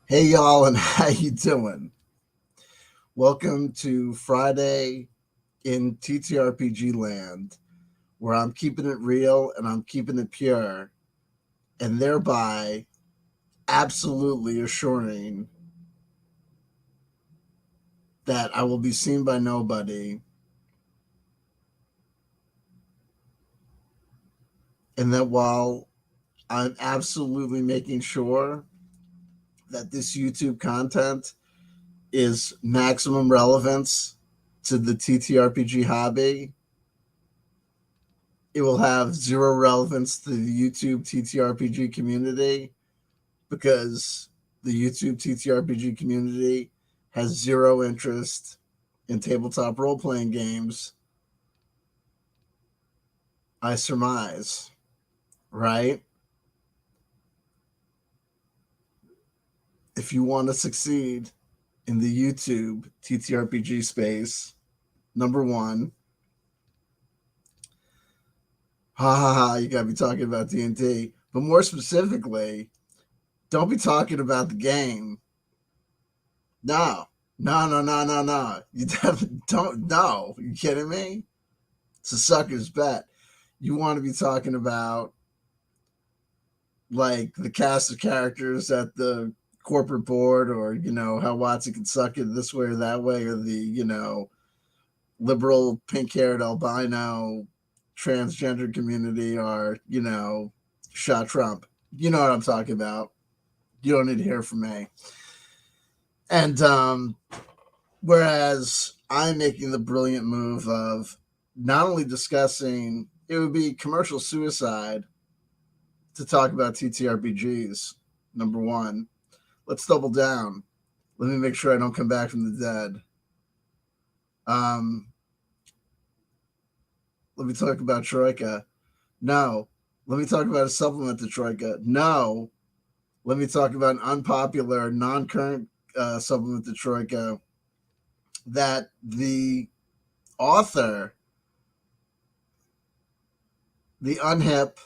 Hey y'all, and how you doing? Welcome to Friday in TTRPG land, where I'm keeping it real and I'm keeping it pure, and thereby absolutely assuring that I will be seen by nobody, and that while I'm absolutely making sure that this YouTube content is maximum relevance to the TTRPG hobby, it will have zero relevance to the YouTube TTRPG community because the YouTube TTRPG community has zero interest in tabletop role playing games. I surmise, right? If you want to succeed in the YouTube TTRPG space, number one, ha ha ha, you got to be talking about D&D. But more specifically, don't be talking about the game. No, no. You definitely don't. No, you kidding me? It's a sucker's bet. You want to be talking about like the cast of characters at the corporate board, or how Watson can suck it this way or that way, or the liberal pink-haired albino transgender community are shot Trump. You know what I'm talking about. You don't need to hear from me. And whereas I'm making the brilliant move of not only discussing, it would be commercial suicide to talk about TTRPGs. Number one, let's double down. Let me make sure I don't come back from the dead. Um, let me talk about Troika. No. Let me talk about a supplement to Troika. No. Let me talk about an unpopular, non-current supplement to Troika that the author, the unhip,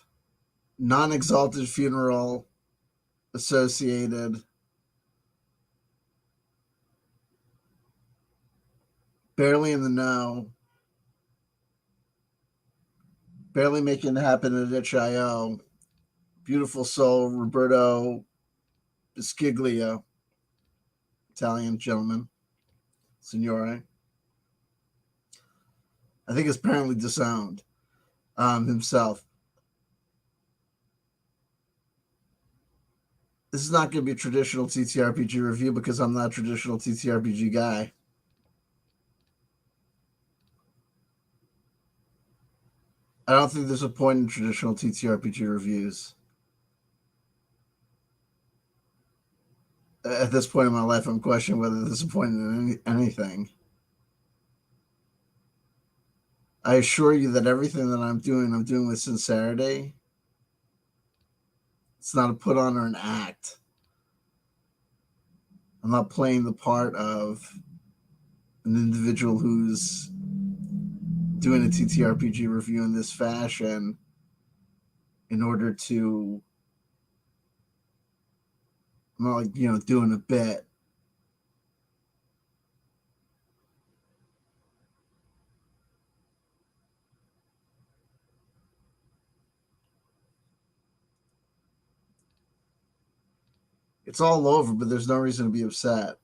non-exalted funeral associated, barely in the know, barely making it happen at HIO. Beautiful soul, Roberto Bisceglie, Italian gentleman, Signore. I think it's apparently disowned himself. This is not going to be a traditional TTRPG review because I'm not a traditional TTRPG guy. I don't think there's a point in traditional TTRPG reviews. At this point in my life, I'm questioning whether there's a point in anything. I assure you that everything that I'm doing with sincerity. It's not a put on or an act. I'm not playing the part of an individual who's doing a TTRPG review in this fashion in order to, I'm not like, doing a bit. It's all over, but there's no reason to be upset.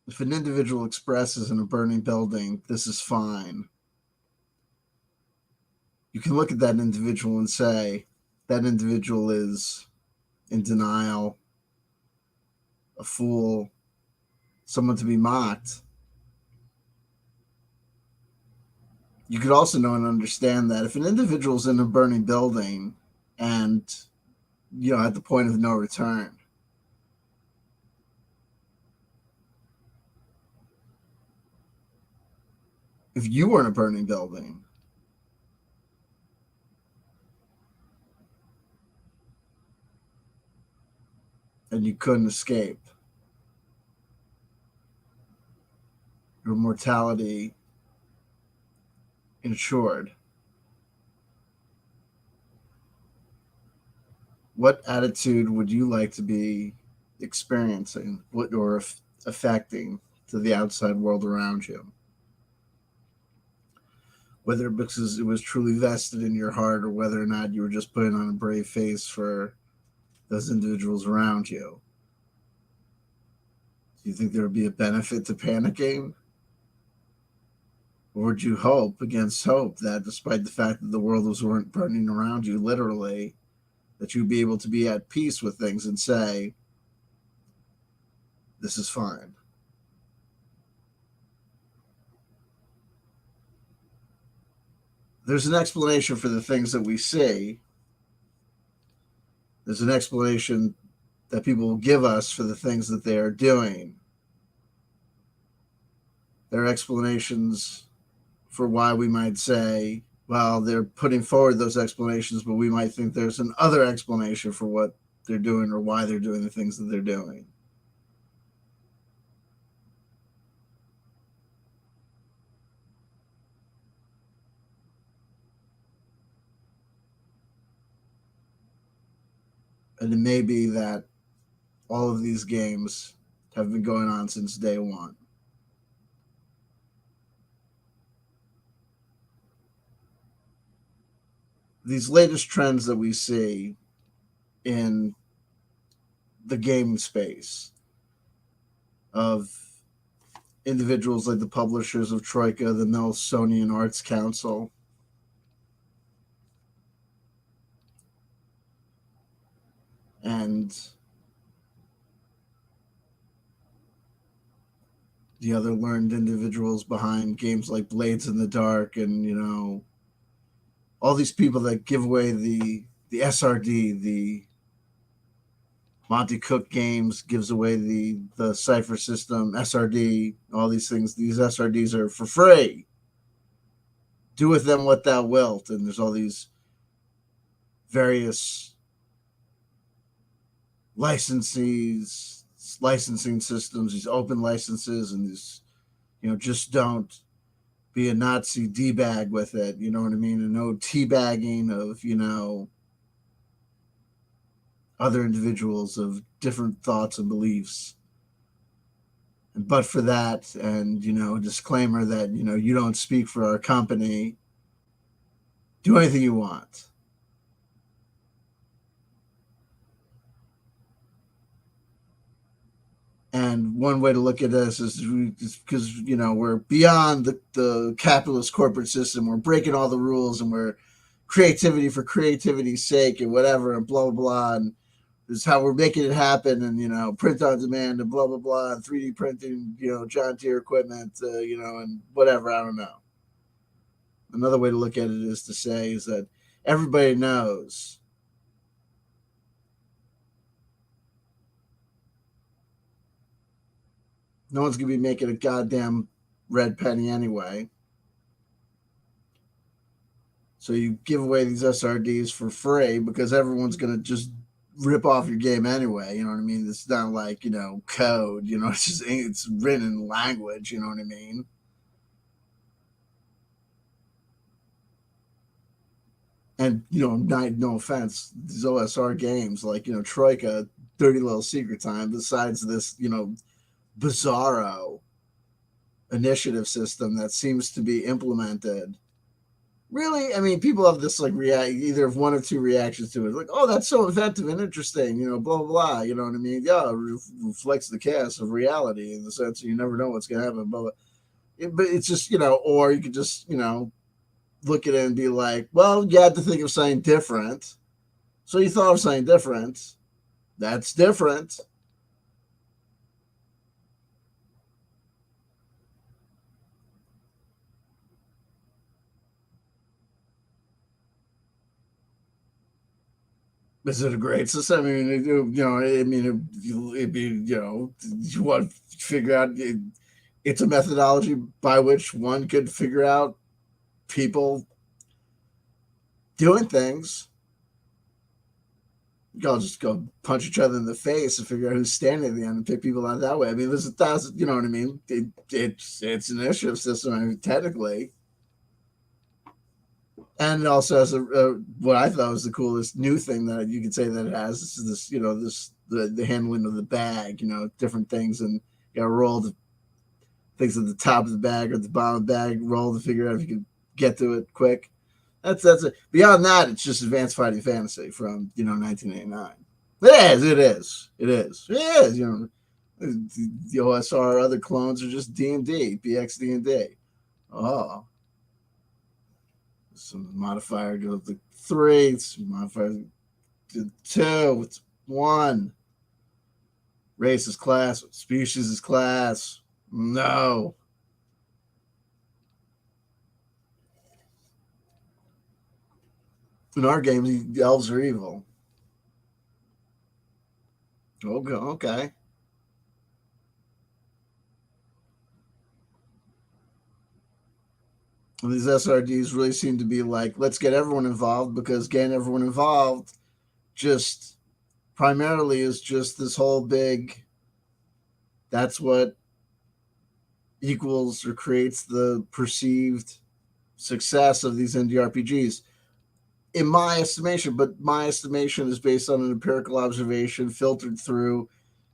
If an individual expresses in a burning building, this is fine. You can look at that individual and say, that individual is in denial, a fool, someone to be mocked. You could also know and understand that if an individual is in a burning building and, at the point of no return, if you were in a burning building and you couldn't escape, your mortality insured. What attitude would you like to be experiencing or affecting to the outside world around you? Whether because it was truly vested in your heart or whether or not you were just putting on a brave face for those individuals around you. Do you think there would be a benefit to panicking? Or would you hope against hope that despite the fact that the world was burning around you, literally, that you'd be able to be at peace with things and say, this is fine? There's an explanation for the things that we see. There's an explanation that people will give us for the things that they are doing. There are explanations for why we might say, well, they're putting forward those explanations, but we might think there's another explanation for what they're doing or why they're doing the things that they're doing. And it may be that all of these games have been going on since day one. These latest trends that we see in the gaming space of individuals like the publishers of Troika, the Nelsonian Arts Council, and the other learned individuals behind games like Blades in the Dark, and all these people that give away the SRD, the Monty Cook Games gives away the Cipher System, SRD, all these things. These SRDs are for free. Do with them what thou wilt. And there's all these various licensing systems, these open licenses, and these, just don't be a Nazi D-bag with it. You know what I mean? And no teabagging of, other individuals of different thoughts and beliefs. But for that, and a disclaimer that you don't speak for our company, do anything you want. And one way to look at this is because we're beyond the capitalist corporate system. We're breaking all the rules, and we're creativity for creativity's sake, and whatever, and blah blah blah. And this is how we're making it happen, and print on demand, and blah blah blah, and 3D printing, John Deere equipment, and whatever. I don't know. Another way to look at it is to say is that everybody knows no one's gonna be making a goddamn red penny anyway. So you give away these SRDs for free because everyone's gonna just rip off your game anyway. You know what I mean? It's not like code. It's written in language. You know what I mean? And no offense, these OSR games like Troika, Dirty Little Secret Time. Besides this, bizarro initiative system that seems to be implemented. Really, I mean, people have this like either one or two reactions to it, like, "Oh, that's so inventive and interesting," blah blah blah. You know what I mean? Yeah, it reflects the chaos of reality in the sense that you never know what's going to happen. But it's just or you could just look at it and be like, "Well, you had to think of something different, so you thought of something different. That's different." Is it a great system? I mean, it'd be, you want to figure out it's a methodology by which one could figure out people doing things. You all just go punch each other in the face and figure out who's standing at the end and pick people out that way. I mean, there's 1,000, you know what I mean? It's an initiative system, I mean, technically. And it also has what I thought was the coolest new thing that you could say that it has. This is this, the handling of the bag, different things, and you got to roll the things at the top of the bag or the bottom of the bag, roll to figure out if you can get to it quick. That's it. Beyond that, it's just advanced fighting fantasy from 1989. It is. The OSR other clones are just D&D, BX D&D. Oh, some modifier goes to 3, some modifier to 2, it's 1. Race is class, species is class. No. In our game, the elves are evil. Okay, okay. And these SRDs really seem to be like, let's get everyone involved, because getting everyone involved just primarily is just this whole big, that's what equals or creates the perceived success of these indie RPGs, in my estimation. But my estimation is based on an empirical observation filtered through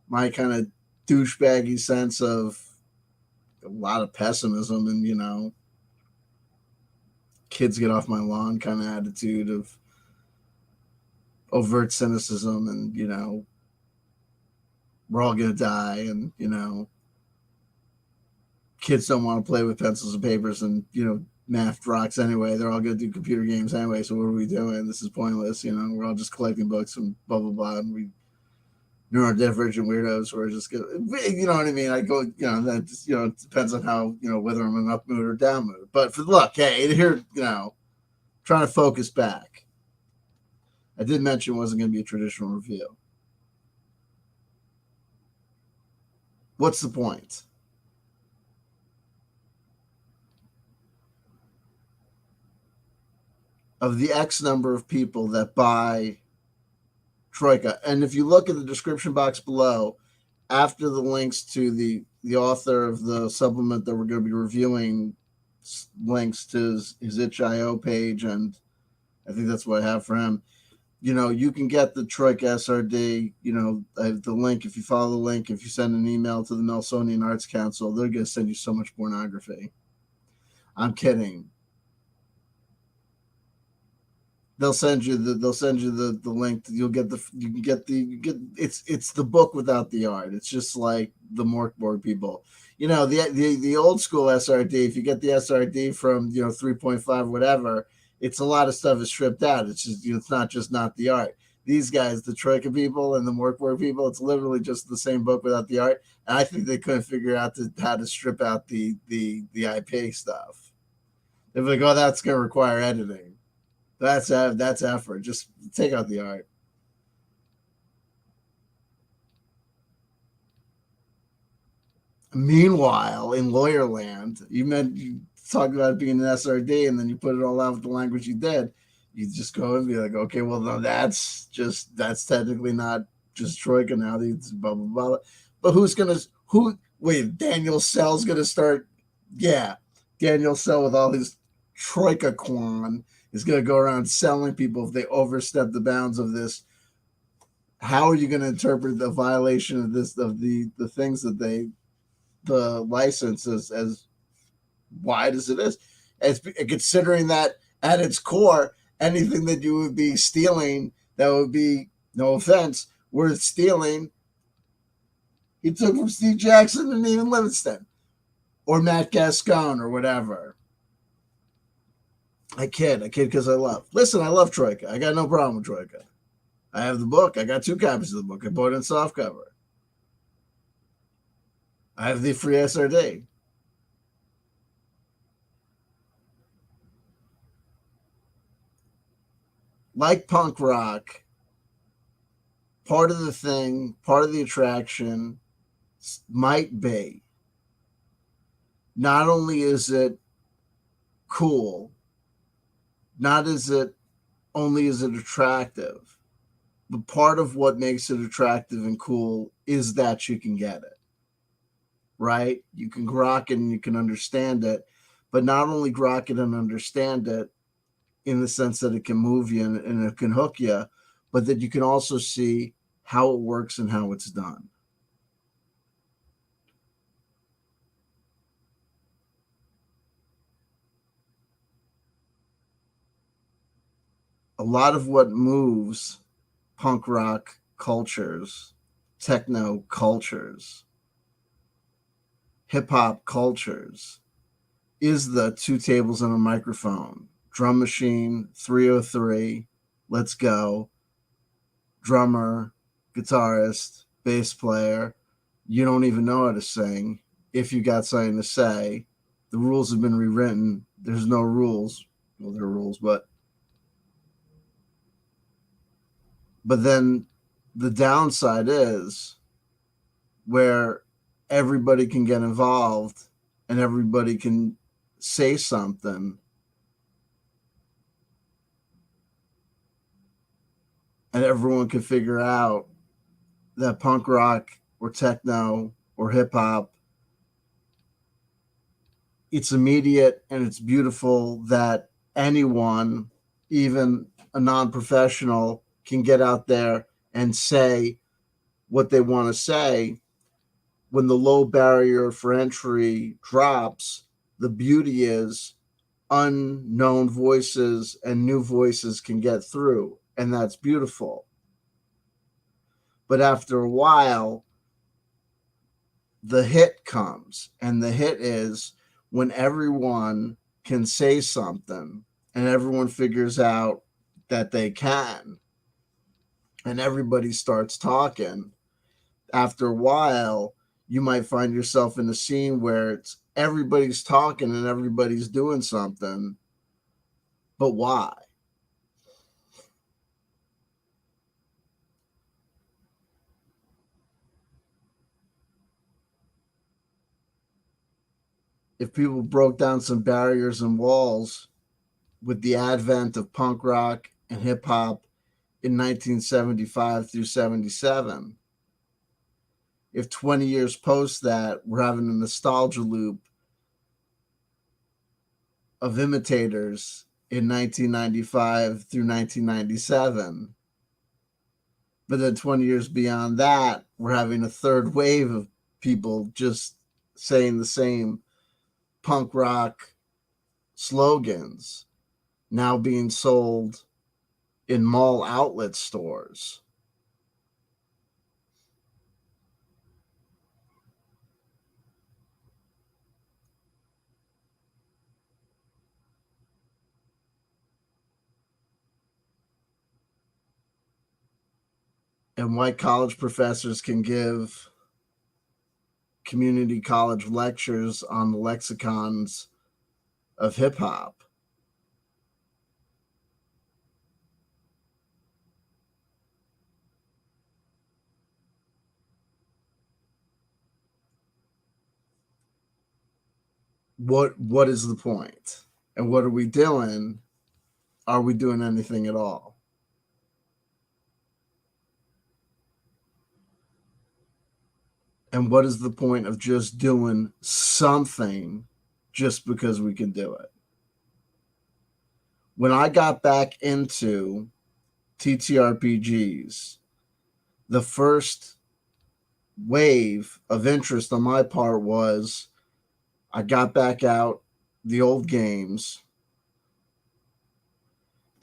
my kind of douchebaggy sense of a lot of pessimism and, kids get off my lawn kind of attitude of overt cynicism and, we're all going to die, and, kids don't want to play with pencils and papers and, math rocks anyway. They're all going to do computer games anyway. So what are we doing? This is pointless. We're all just collecting books and blah, blah, blah. And we neurodivergent weirdos who are just going to, you know what I mean? I go, that just, it depends on how, whether I'm in an up mood or down mood. But for look, hey, here, trying to focus back. I did mention it wasn't going to be a traditional review. What's the point? Of the X number of people that buy Troika. And if you look at the description box below, after the links to the author of the supplement that we're going to be reviewing, links to his itch.io page, and I think that's what I have for him. You can get the Troika SRD. I have the link. If you follow the link, if you send an email to the Nelsonian Arts Council, they're going to send you so much pornography. I'm kidding. They'll send you the link. You can get it's the book without the art. It's just like the Morkborg people. The old school SRD. If you get the SRD from 3.5 whatever, it's a lot of stuff is stripped out. It's just it's not the art. These guys, the Troika people and the Morkborg people, it's literally just the same book without the art. And I think they couldn't figure out how to strip out the IP stuff. They're like, oh, that's going to require editing. That's effort. Just take out the art. Meanwhile, in Lawyerland, you talked about it being an SRD, and then you put it all out with the language you did. You just go and be like, okay, well, no, that's technically not just Troika now. It's blah blah blah. But wait, Daniel Sell's gonna start? Yeah, Daniel Sell with all his Troika quan is going to go around selling people if they overstep the bounds of this. How are you going to interpret the violation of the things that the license as wide as it is? As considering that at its core, anything that you would be stealing that would be, no offense, worth stealing, he took from Steve Jackson and Ian Livingston or Matt Gascon or whatever. I kid because I love Troika. I got no problem with Troika. I have the book. I got 2 copies of the book. I bought it in softcover. I have the free SRD. Like punk rock, part of the thing, part of the attraction might be not only is it cool, not only is it attractive, but part of what makes it attractive and cool is that you can get it, right? You can grok it and you can understand it, but not only grok it and understand it, in the sense that it can move you and it can hook you, but that you can also see how it works and how it's done. A lot of what moves punk rock cultures, techno cultures, hip hop cultures is the two tables and a microphone, drum machine, 303, let's go, drummer, guitarist, bass player. You don't even know how to sing. If you got something to say, the rules have been rewritten. There's no rules. Well, there are rules, but then the downside is where everybody can get involved and everybody can say something and everyone can figure out that punk rock or techno or hip hop, it's immediate and it's beautiful, that anyone, even a non-professional, can get out there and say what they want to say. When the low barrier for entry drops, the beauty is unknown voices and new voices can get through, and that's beautiful. But after a while, the hit comes, and the hit is when everyone can say something and everyone figures out that they can, and everybody starts talking. After a while, you might find yourself in a scene where it's everybody's talking and everybody's doing something, but why? If people broke down some barriers and walls with the advent of punk rock and hip hop in 1975 through 77, if 20 years post that we're having a nostalgia loop of imitators in 1995 through 1997, but then 20 years beyond that, we're having a third wave of people just saying the same punk rock slogans now being sold in mall outlet stores. And white college professors can give community college lectures on the lexicons of hip hop. What is the point? And what are we doing? Are we doing anything at all? And what is the point of just doing something just because we can do it? When I got back into TTRPGs, the first wave of interest on my part was I got back out the old games,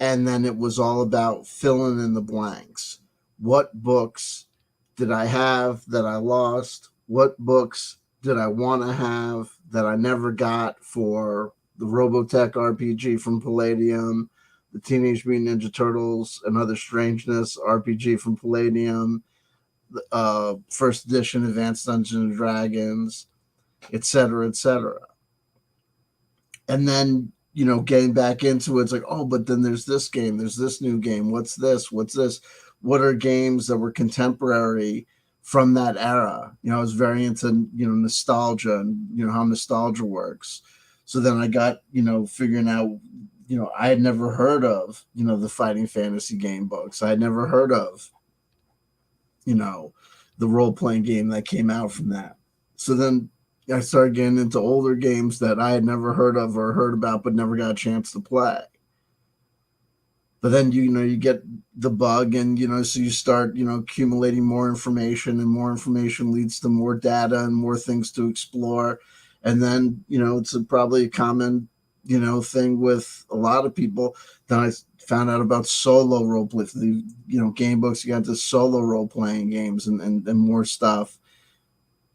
and then it was all about filling in the blanks. What books did I have that I lost? What books did I want to have that I never got for the Robotech RPG from Palladium, the Teenage Mutant Ninja Turtles and Other Strangeness RPG from Palladium, first edition Advanced Dungeons and Dragons, etc., etc. And then, getting back into it, it's like, oh, but then there's this game, there's this new game. What's this? What's this? What are games that were contemporary from that era? I was very into, nostalgia and, how nostalgia works. So then I got, figuring out, I had never heard of, the fighting fantasy game books. I had never heard of, the role playing game that came out from that. So then I started getting into older games that I had never heard of or heard about, but never got a chance to play. But then you get the bug, and so you start accumulating more information, and more information leads to more data and more things to explore. And then it's probably a common thing with a lot of people. Then I found out about solo role play, the game books. You got the solo role playing games, and more stuff,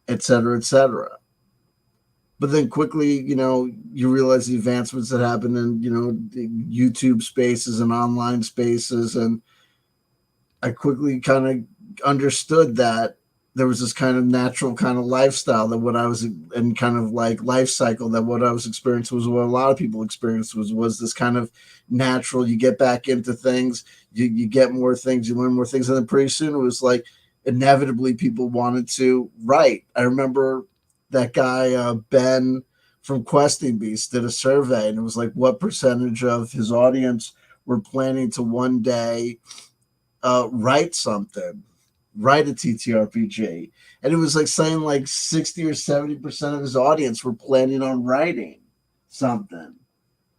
etc., etc. But then quickly, you realize the advancements that happen in, the YouTube spaces and online spaces. And I quickly kind of understood that there was this kind of natural kind of lifestyle that what I was, and kind of like life cycle, that what I was experiencing was what a lot of people experienced, was this kind of natural, you get back into things, you get more things, you learn more things. And then pretty soon it was like inevitably people wanted to write. I remember that guy, Ben from Questing Beast, did a survey, and it was like, what percentage of his audience were planning to one day write something, write a TTRPG. And it was like saying like 60 or 70% of his audience were planning on writing something.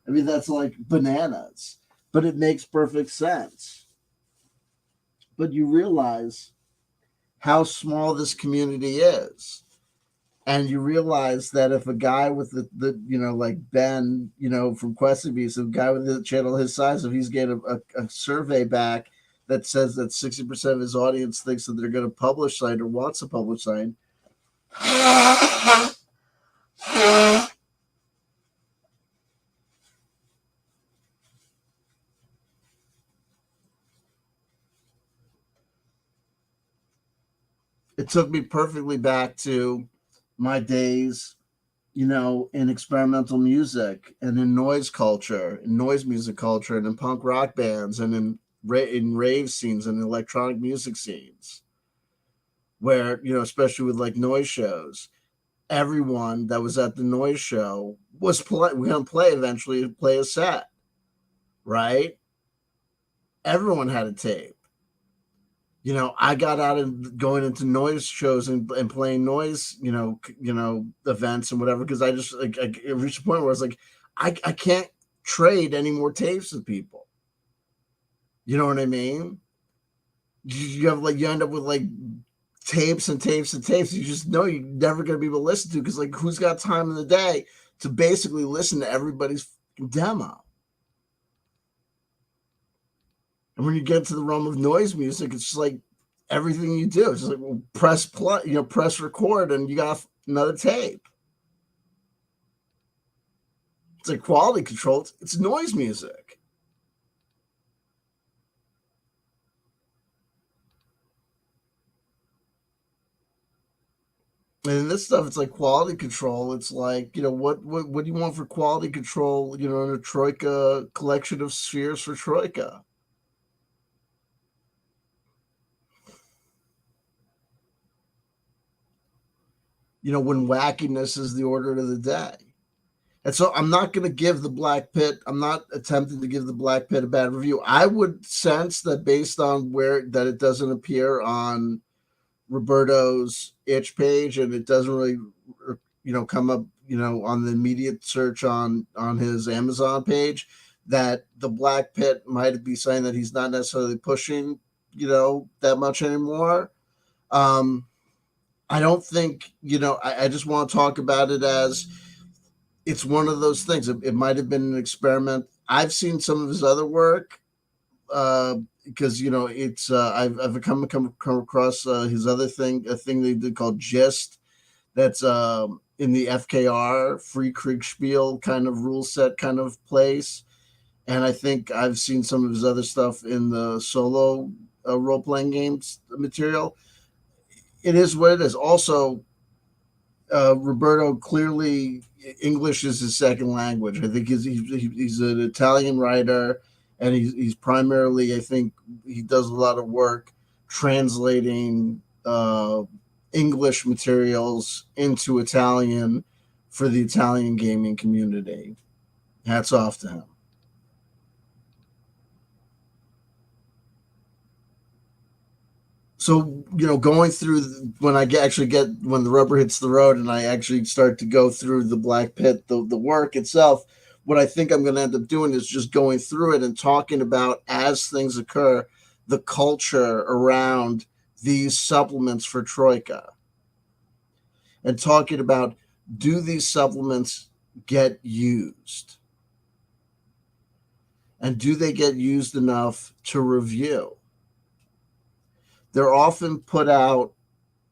I mean, that's like bananas, but it makes perfect sense. But you realize how small this community is. And you realize that if a guy with the like Ben, from Questing Beast, a guy with a channel his size, if he's getting a survey back that says that 60% of his audience thinks that they're going to publish site or wants to publish site, it took me perfectly back to my days, in experimental music, and in noise culture, in noise music culture, and in punk rock bands, and in rave scenes and electronic music scenes, where especially with like noise shows, everyone that was at the noise show was we're gonna play eventually, play a set, right? Everyone had a tape. I got out of going into noise shows and playing noise, events and whatever, because I just like I reached a point where I was like, I can't trade any more tapes with people. You know what I mean? You have like, you end up with like tapes and tapes and tapes. You just know you're never going to be able to listen to, because like, who's got time in the day to basically listen to everybody's demo? And when you get to the realm of noise music, it's just like everything you do. It's just like, well, press play, press record, and you got another tape. It's like quality control. It's noise music. And this stuff, it's like quality control. It's like, what do you want for quality control, in a Troika collection of spheres for Troika? When wackiness is the order of the day. And so I'm not going to give the Black Pit, I'm not attempting to give the Black Pit a bad review. I would sense that based on that it doesn't appear on Roberto's itch page, and it doesn't really, come up, on the immediate search on his Amazon page, that the Black Pit might be saying that he's not necessarily pushing, that much anymore. I don't think, I just want to talk about it as it's one of those things. It might have been an experiment. I've seen some of his other work, because it's I've come across his other thing, a thing they did called Gist, that's in the FKR Free Kriegspiel kind of rule set kind of place. And I think I've seen some of his other stuff in the solo role playing games material. It is what it is. Also, Roberto, clearly English is his second language. I think he's an Italian writer, and he's primarily, I think he does a lot of work translating English materials into Italian for the Italian gaming community. Hats off to him. So going through, when I actually get, when the rubber hits the road and I actually start to go through the Black Pit, the work itself, what I think I'm going to end up doing is just going through it and talking about, as things occur, the culture around these supplements for Troika, and talking about, do these supplements get used? And do they get used enough to review? They're often put out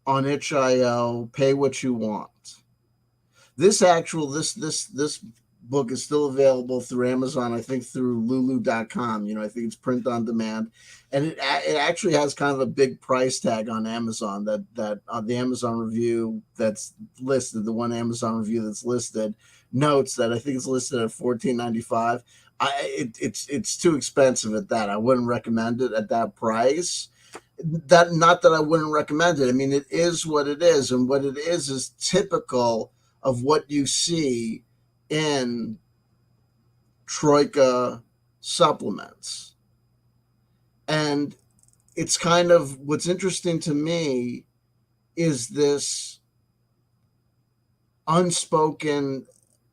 on itch.io, pay what you want. This book is still available through Amazon, I think through lulu.com. I think it's print on demand, and it actually has kind of a big price tag on Amazon, that the Amazon review that's listed, the one Amazon review that's listed, notes that I think it's listed at $14.95. It's too expensive at that. I wouldn't recommend it at that price. That, not that I wouldn't recommend it. I mean, it is what it is, and what it is typical of what you see in Troika supplements. And it's kind of, what's interesting to me is this unspoken,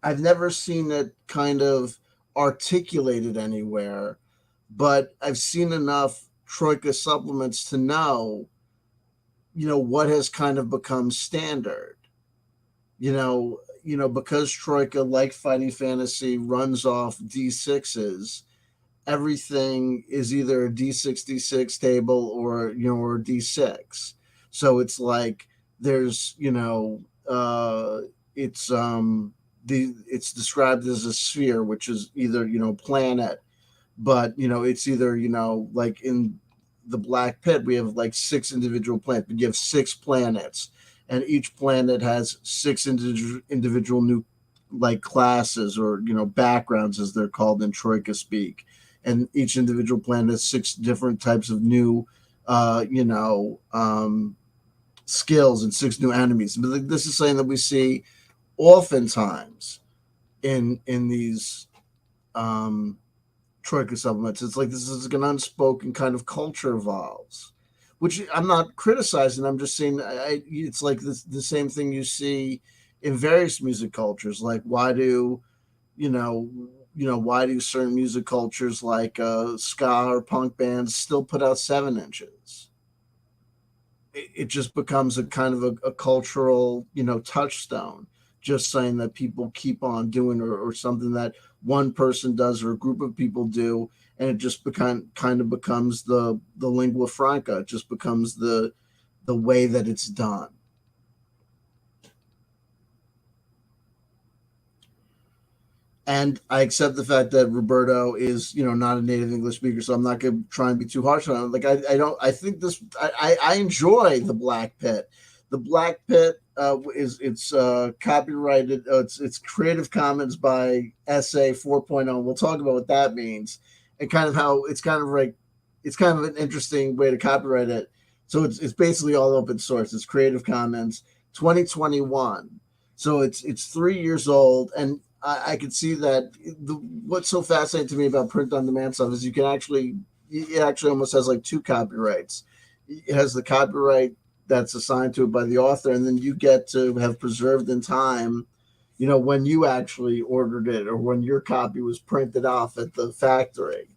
I've never seen it kind of articulated anywhere, but I've seen enough Troika supplements to know, what has kind of become standard. Because Troika, like Fighting Fantasy, runs off D6s, everything is either a D6 table or D6. So it's like there's it's described as a sphere, which is either planet, but it's either like in the Black Pit we have like 6 individual planets. We have 6 planets, and each planet has 6 individual new like classes, or backgrounds, as they're called in Troika speak. And each individual planet has 6 different types of new skills and 6 new enemies. But this is something that we see oftentimes in these Troika supplements. It's like this is an unspoken kind of culture evolves, which I'm not criticizing. I'm just saying it's like the same thing you see in various music cultures. Like, why do certain music cultures like ska or punk bands still put out 7-inches? It just becomes a kind of a cultural touchstone, just saying that people keep on doing, or something that one person does or a group of people do, and it just kind of becomes the lingua franca. It just becomes the way that it's done. And I accept the fact that Roberto is, not a native English speaker, so I'm not going to try and be too harsh on him. Like, I think this, I enjoy the Black Pit. The Black Pit it's copyrighted. It's Creative Commons by SA 4.0. We'll talk about what that means, and kind of how it's kind of an interesting way to copyright it. So it's basically all open source. It's Creative Commons 2021. So it's 3 years old, and I can see that what's so fascinating to me about print on demand stuff is it actually almost has like 2 copyrights. It has the copyright that's assigned to it by the author, and then you get to have preserved in time, when you actually ordered it or when your copy was printed off at the factory.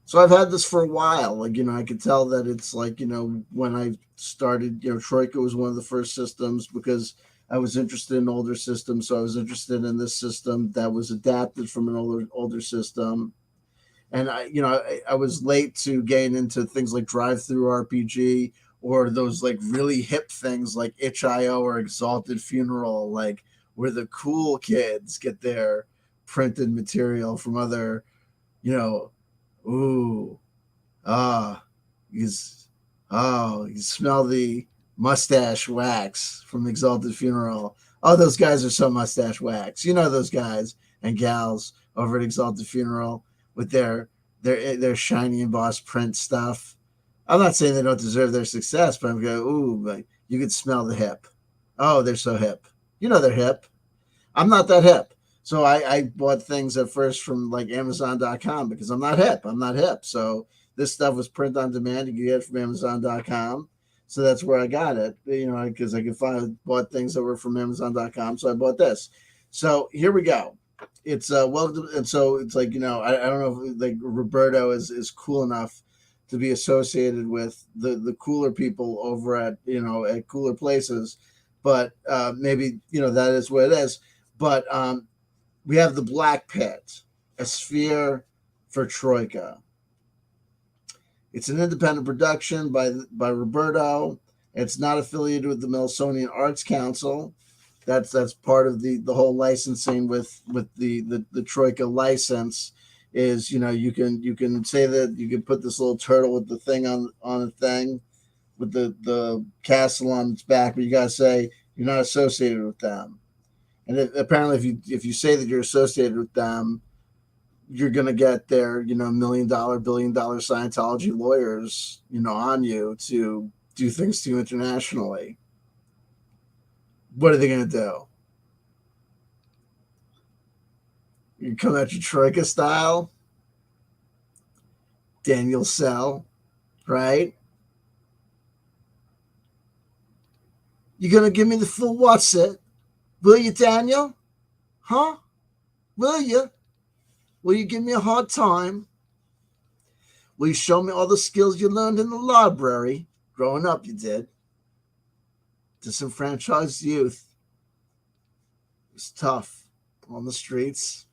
So I've had this for a while. Like, I could tell that it's like, when I started, Troika was one of the first systems, because I was interested in older systems. So I was interested in this system that was adapted from an older system. And I was late to getting into things like drive-through RPG, or those like really hip things like itch.io or Exalted Funeral, like where the cool kids get their printed material from other, you smell the mustache wax from Exalted Funeral. Oh, those guys are so mustache wax. Those guys and gals over at Exalted Funeral with their shiny embossed print stuff. I'm not saying they don't deserve their success, but I'm going, ooh, but you could smell the hip. Oh, they're so hip. They're hip. I'm not that hip. So I bought things at first from like Amazon.com, because I'm not hip. So this stuff was print on demand. You can get it from Amazon.com. So that's where I got it, because I bought things that were from Amazon.com. So I bought this. So here we go. It's welcome, and so it's like I don't know if like Roberto is cool enough to be associated with the cooler people over at at cooler places, but maybe that is what it is. But we have the Black Pit, a sphere for Troika. It's an independent production by Roberto. It's not affiliated with the Smithsonian Arts Council. That's part of the whole licensing with the Troika license. Is you can say that you can put this little turtle with the thing on a thing with the castle on its back, but you gotta say you're not associated with them. And apparently, if you say that you're associated with them, you're going to get their $1 million, $1 billion Scientology lawyers on you to do things to you internationally. What are they going to do? You come at your Troika style, Daniel Sell, right? You're going to give me the full what's it? Will you, Daniel? Huh? Will you? Will you give me a hard time? Will you show me all the skills you learned in the library? Growing up, you did. Disenfranchised youth. It's tough. On the streets,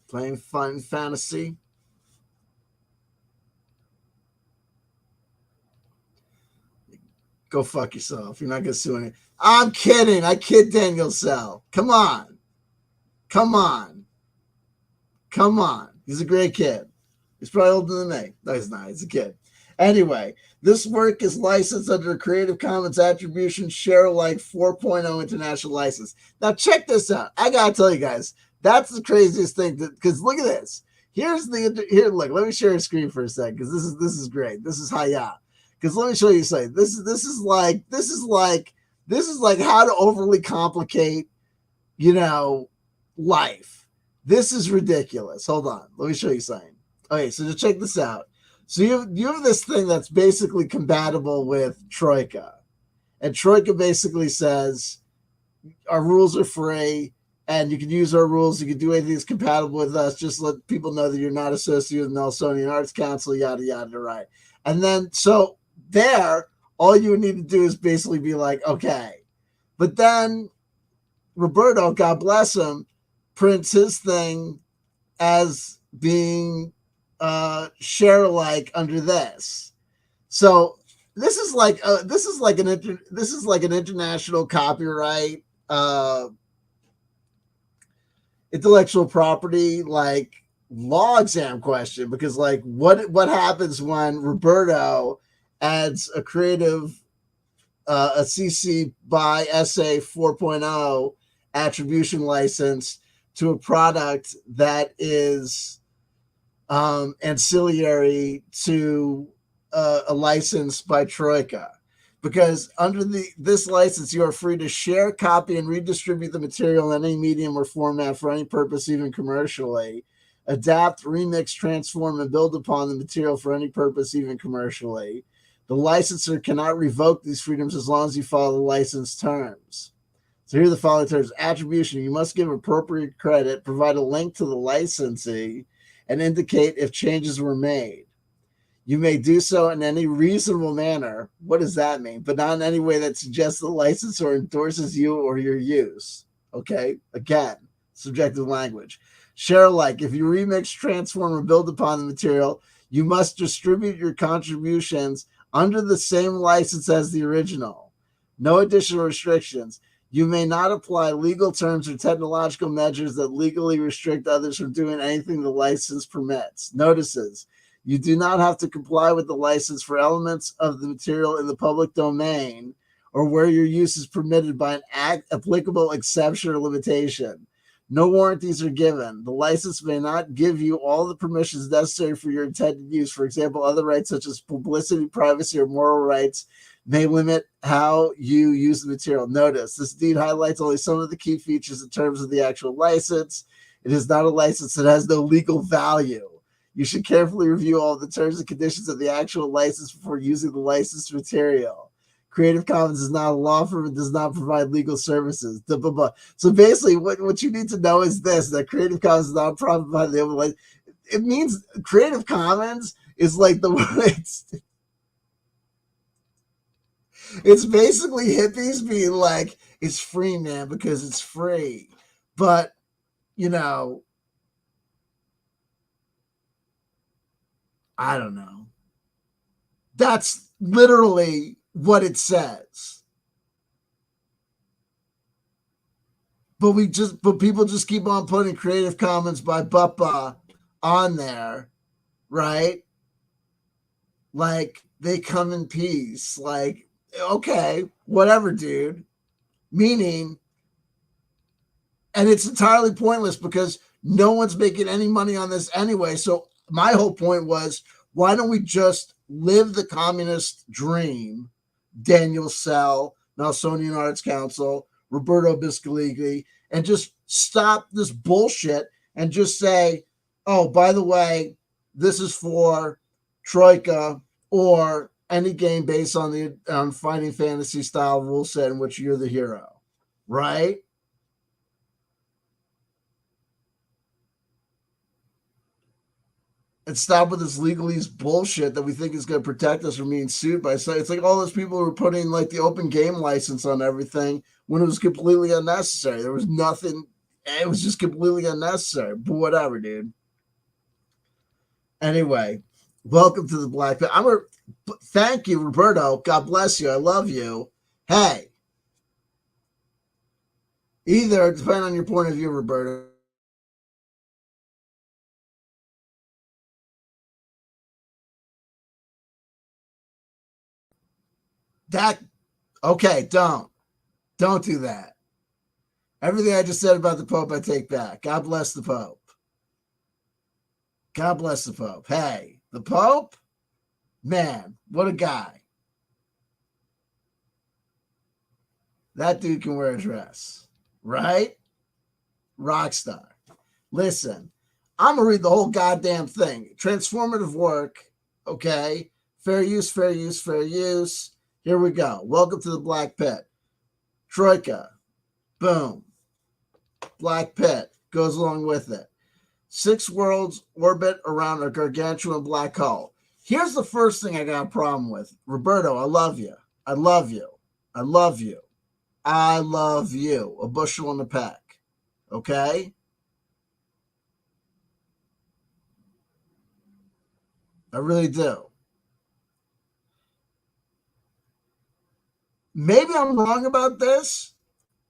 playing fun fantasy. Go fuck yourself. You're not going to sue anyone. I'm kidding. I kid Daniel Sell. Come on. Come on. Come on. He's a great kid. He's probably older than me. No, he's not. He's a kid. Anyway, this work is licensed under a Creative Commons Attribution Share Alike 4.0 international license. Now, check this out. I got to tell you guys, that's the craziest thing. Because look at this. Here, look, let me share a screen for a second because this is great. This is Hiya. Because let me show you something. This is like how to overly complicate, life. This is ridiculous. Hold on. Let me show you something. Okay, so to check this out. So you have this thing that's basically compatible with Troika. And Troika basically says our rules are free and you can use our rules. You can do anything that's compatible with us. Just let people know that you're not associated with the Smithsonian Arts Council, yada, yada, right? And then, so there, all you need to do is basically be like, okay. But then Roberto, God bless him, prints his thing as being share alike under this. So this is like an international copyright intellectual property like law exam question, because like what happens when Roberto adds a creative a CC by SA 4.0 attribution license to a product that is ancillary to a license by Troika? Because under this license, you are free to share, copy, and redistribute the material in any medium or format for any purpose, even commercially. Adapt, remix, transform, and build upon the material for any purpose, even commercially. The licensor cannot revoke these freedoms as long as you follow the license terms. So here are the following terms. Attribution: you must give appropriate credit, provide a link to the licensee, and indicate if changes were made. You may do so in any reasonable manner. What does that mean? But not in any way that suggests the license or endorses you or your use. Okay? Again, subjective language. Share alike. If you remix, transform, or build upon the material, you must distribute your contributions under the same license as the original. No additional restrictions. You may not apply legal terms or technological measures that legally restrict others from doing anything the license permits. Notices: you do not have to comply with the license for elements of the material in the public domain or where your use is permitted by an applicable exception or limitation. No warranties are given. The license may not give you all the permissions necessary for your intended use. For example, other rights such as publicity, privacy, or moral rights may limit how you use the material. Notice, this deed highlights only some of the key features in terms of the actual license. It is not a license that has no legal value. You should carefully review all the terms and conditions of the actual license before using the licensed material. Creative Commons is not a law firm. It does not provide legal services. Blah, blah, blah. So basically, what you need to know is this: that Creative Commons is not a problem by the like. It means Creative Commons is like the it's basically hippies being like, it's free, man, because it's free. But you know, I don't know. That's literally what it says. But people just keep on putting Creative Commons by Buppa on there, right? Like they come in peace. Like, okay, whatever, dude. Meaning, and it's entirely pointless because no one's making any money on this anyway. So my whole point was, why don't we just live the communist dream? Daniel Sell, Nelsonian Arts Council, Roberto Bisceglie, and just stop this bullshit and just say, oh, by the way, this is for Troika or any game based on the Fighting Fantasy style rule set in which you're the hero, right? And stop with this legalese bullshit that we think is going to protect us from being sued by. So it's like all those people who were putting like the open game license on everything when it was completely unnecessary. There was nothing. It was just completely unnecessary. But whatever, dude. Anyway, welcome to the Black Pit. Thank you, Roberto. God bless you. I love you. Hey, either depending on your point of view, Roberto. That okay? Don't do that. Everything I just said about the Pope, I take back. God bless the Pope. God bless the Pope. Hey, the Pope, man, what a guy. That dude can wear a dress, right? Rockstar. Listen, I'm going to read the whole goddamn thing. Transformative work, okay? Fair use, fair use, fair use. Here we go. Welcome to the Black Pit. Troika. Boom. Black Pit goes along with it. 6 worlds orbit around a gargantuan black hole. Here's the first thing I got a problem with. Roberto, I love you. I love you. I love you. I love you. A bushel in the peck. Okay? I really do. Maybe I'm wrong about this,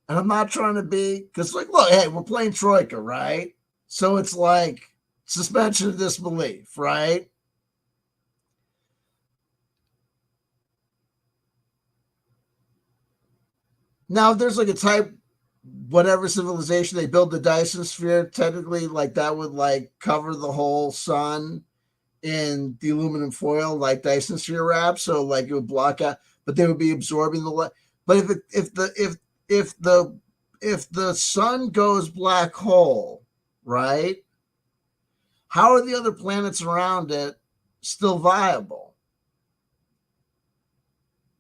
and I'm not trying to be, because, like, look, hey, we're playing Troika, right? So it's like suspension of disbelief, right? Now, if there's like a type, whatever civilization, they build the Dyson sphere, technically, like that would like cover the whole sun in the aluminum foil, like Dyson sphere wrap. So like it would block out, but they would be absorbing the light. But if the sun goes black hole, right? How are the other planets around it still viable?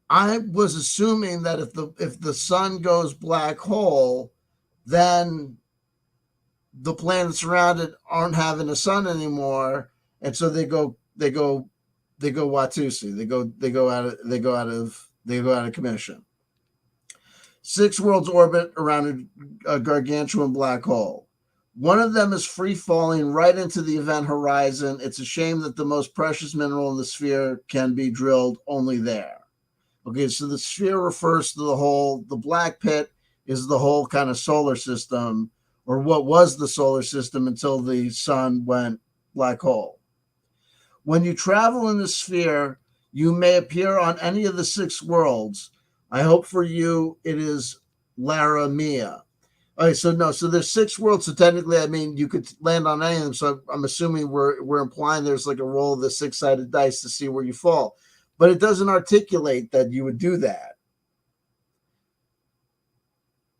I was assuming that if the sun goes black hole, then the planets around it aren't having a sun anymore, and so they go Watusi. They go out of commission. 6 worlds orbit around a gargantuan black hole. One of them is free falling right into the event horizon. It's a shame that the most precious mineral in the sphere can be drilled only there. Okay, so the sphere refers to the black pit is the whole kind of solar system, or what was the solar system until the sun went black hole. When you travel in the sphere, you may appear on any of the 6 worlds. I hope for you it is Laramia. Okay, so there's 6 worlds. So technically, I mean, you could land on any of them. So I'm assuming we're implying there's like a roll of the 6-sided dice to see where you fall. But it doesn't articulate that you would do that.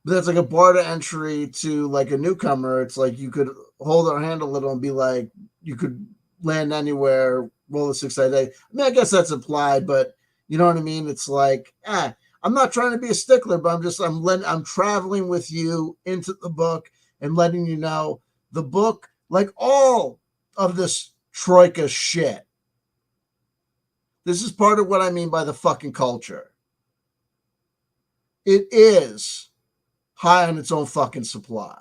But that's like a bar to entry to like a newcomer. It's like you could hold our hand a little and be like, you could land anywhere, roll the 6-sided dice. I mean, I guess that's implied, but You know what I mean? It's like, I'm not trying to be a stickler, but I'm traveling with you into the book and letting you know the book, like all of this Troika shit. This is part of what I mean by the fucking culture. It is high on its own fucking supply,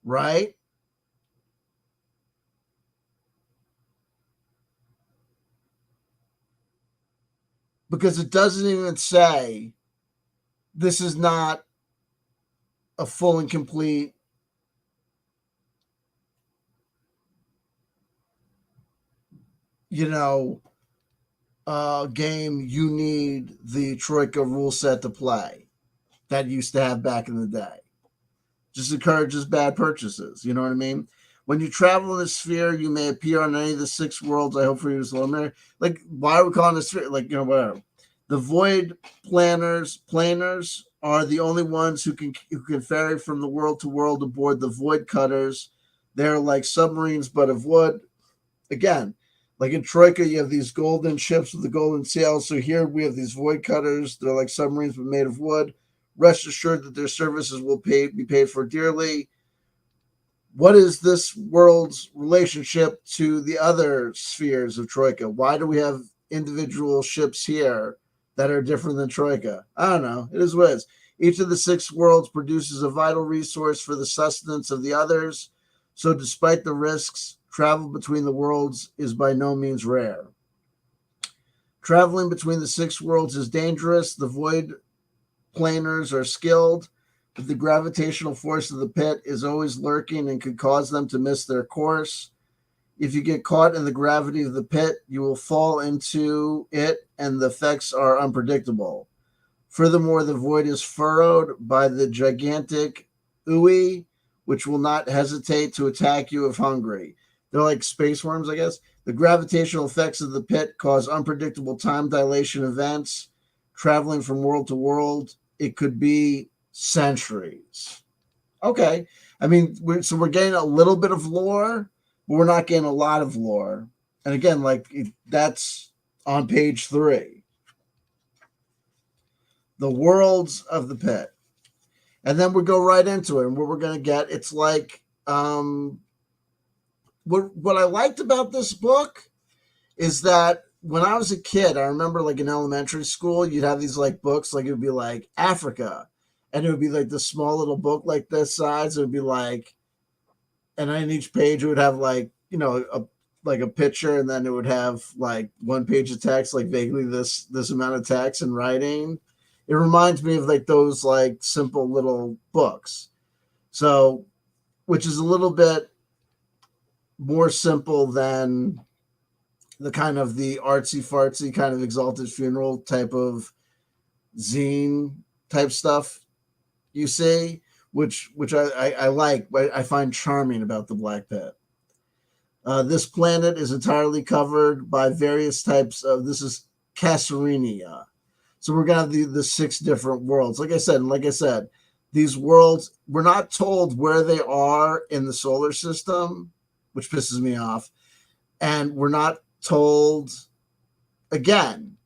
right? Because it doesn't even say this is not a full and complete you know game you need the Troika rule set to play that used to have back in the day. Just encourages bad purchases. You know what I mean? When you travel in the sphere, you may appear on any of the 6 worlds. I hope for you as well. Like, why are we calling this sphere? Like, whatever. The void planers are the only ones who can ferry from the world to world aboard the void cutters. They're like submarines, but of wood. Again, like in Troika, you have these golden ships with the golden sails. So here we have these void cutters. They're like submarines, but made of wood. Rest assured that their services will be paid for dearly. What is this world's relationship to the other spheres of Troika? Why do we have individual ships here that are different than Troika? I don't know. It is what it is. Each of the 6 worlds produces a vital resource for the sustenance of the others. So, despite the risks, travel between the worlds is by no means rare. Traveling between the 6 worlds is dangerous. The void planers are skilled, but the gravitational force of the pit is always lurking and could cause them to miss their course. If you get caught in the gravity of the pit, you will fall into it, and the effects are unpredictable. Furthermore, the void is furrowed by the gigantic ooey, which will not hesitate to attack you if hungry. They're like space worms, I guess. The gravitational effects of the pit cause unpredictable time dilation events, traveling from world to world. It could be centuries. Okay. I mean, we're getting a little bit of lore, but we're not getting a lot of lore. And again, that's on page 3. The worlds of the pit. And then we go right into it. And what we're going to get, it's like, what I liked about this book is that when I was a kid, I remember like in elementary school, you'd have these like books, like it would be like Africa, and it would be like this small little book like this size. It would be like, and on each page it would have like, like a picture, and then it would have like one page of text, like vaguely this amount of text and writing. It reminds me of like those like simple little books. So, which is a little bit more simple than the kind of the artsy fartsy kind of exalted funeral type of zine type stuff you see, which I like, but I find charming about the Black Pit. This planet is entirely covered by various types of, this is Cassarinia. So we're gonna have the 6 different worlds. Like I said, these worlds, we're not told where they are in the solar system, which pisses me off. And we're not told, again,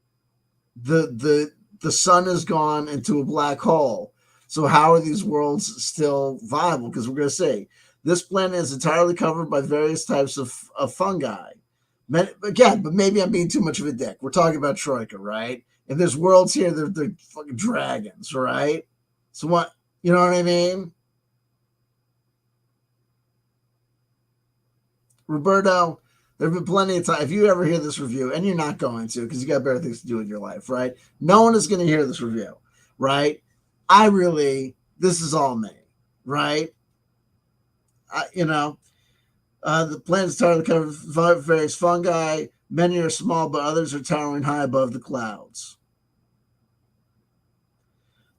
the sun has gone into a black hole. So how are these worlds still viable? Because we're going to say this planet is entirely covered by various types of fungi. Again, but maybe I'm being too much of a dick. We're talking about Troika, right? And there's worlds here, they're fucking dragons, right? So what, you know what I mean? Roberto, there have been plenty of time. If you ever hear this review, and you're not going to because you got better things to do in your life, right? No one is going to hear this review, right? This is all me, right? The planet is entirely covered with various fungi. Many are small, but others are towering high above the clouds.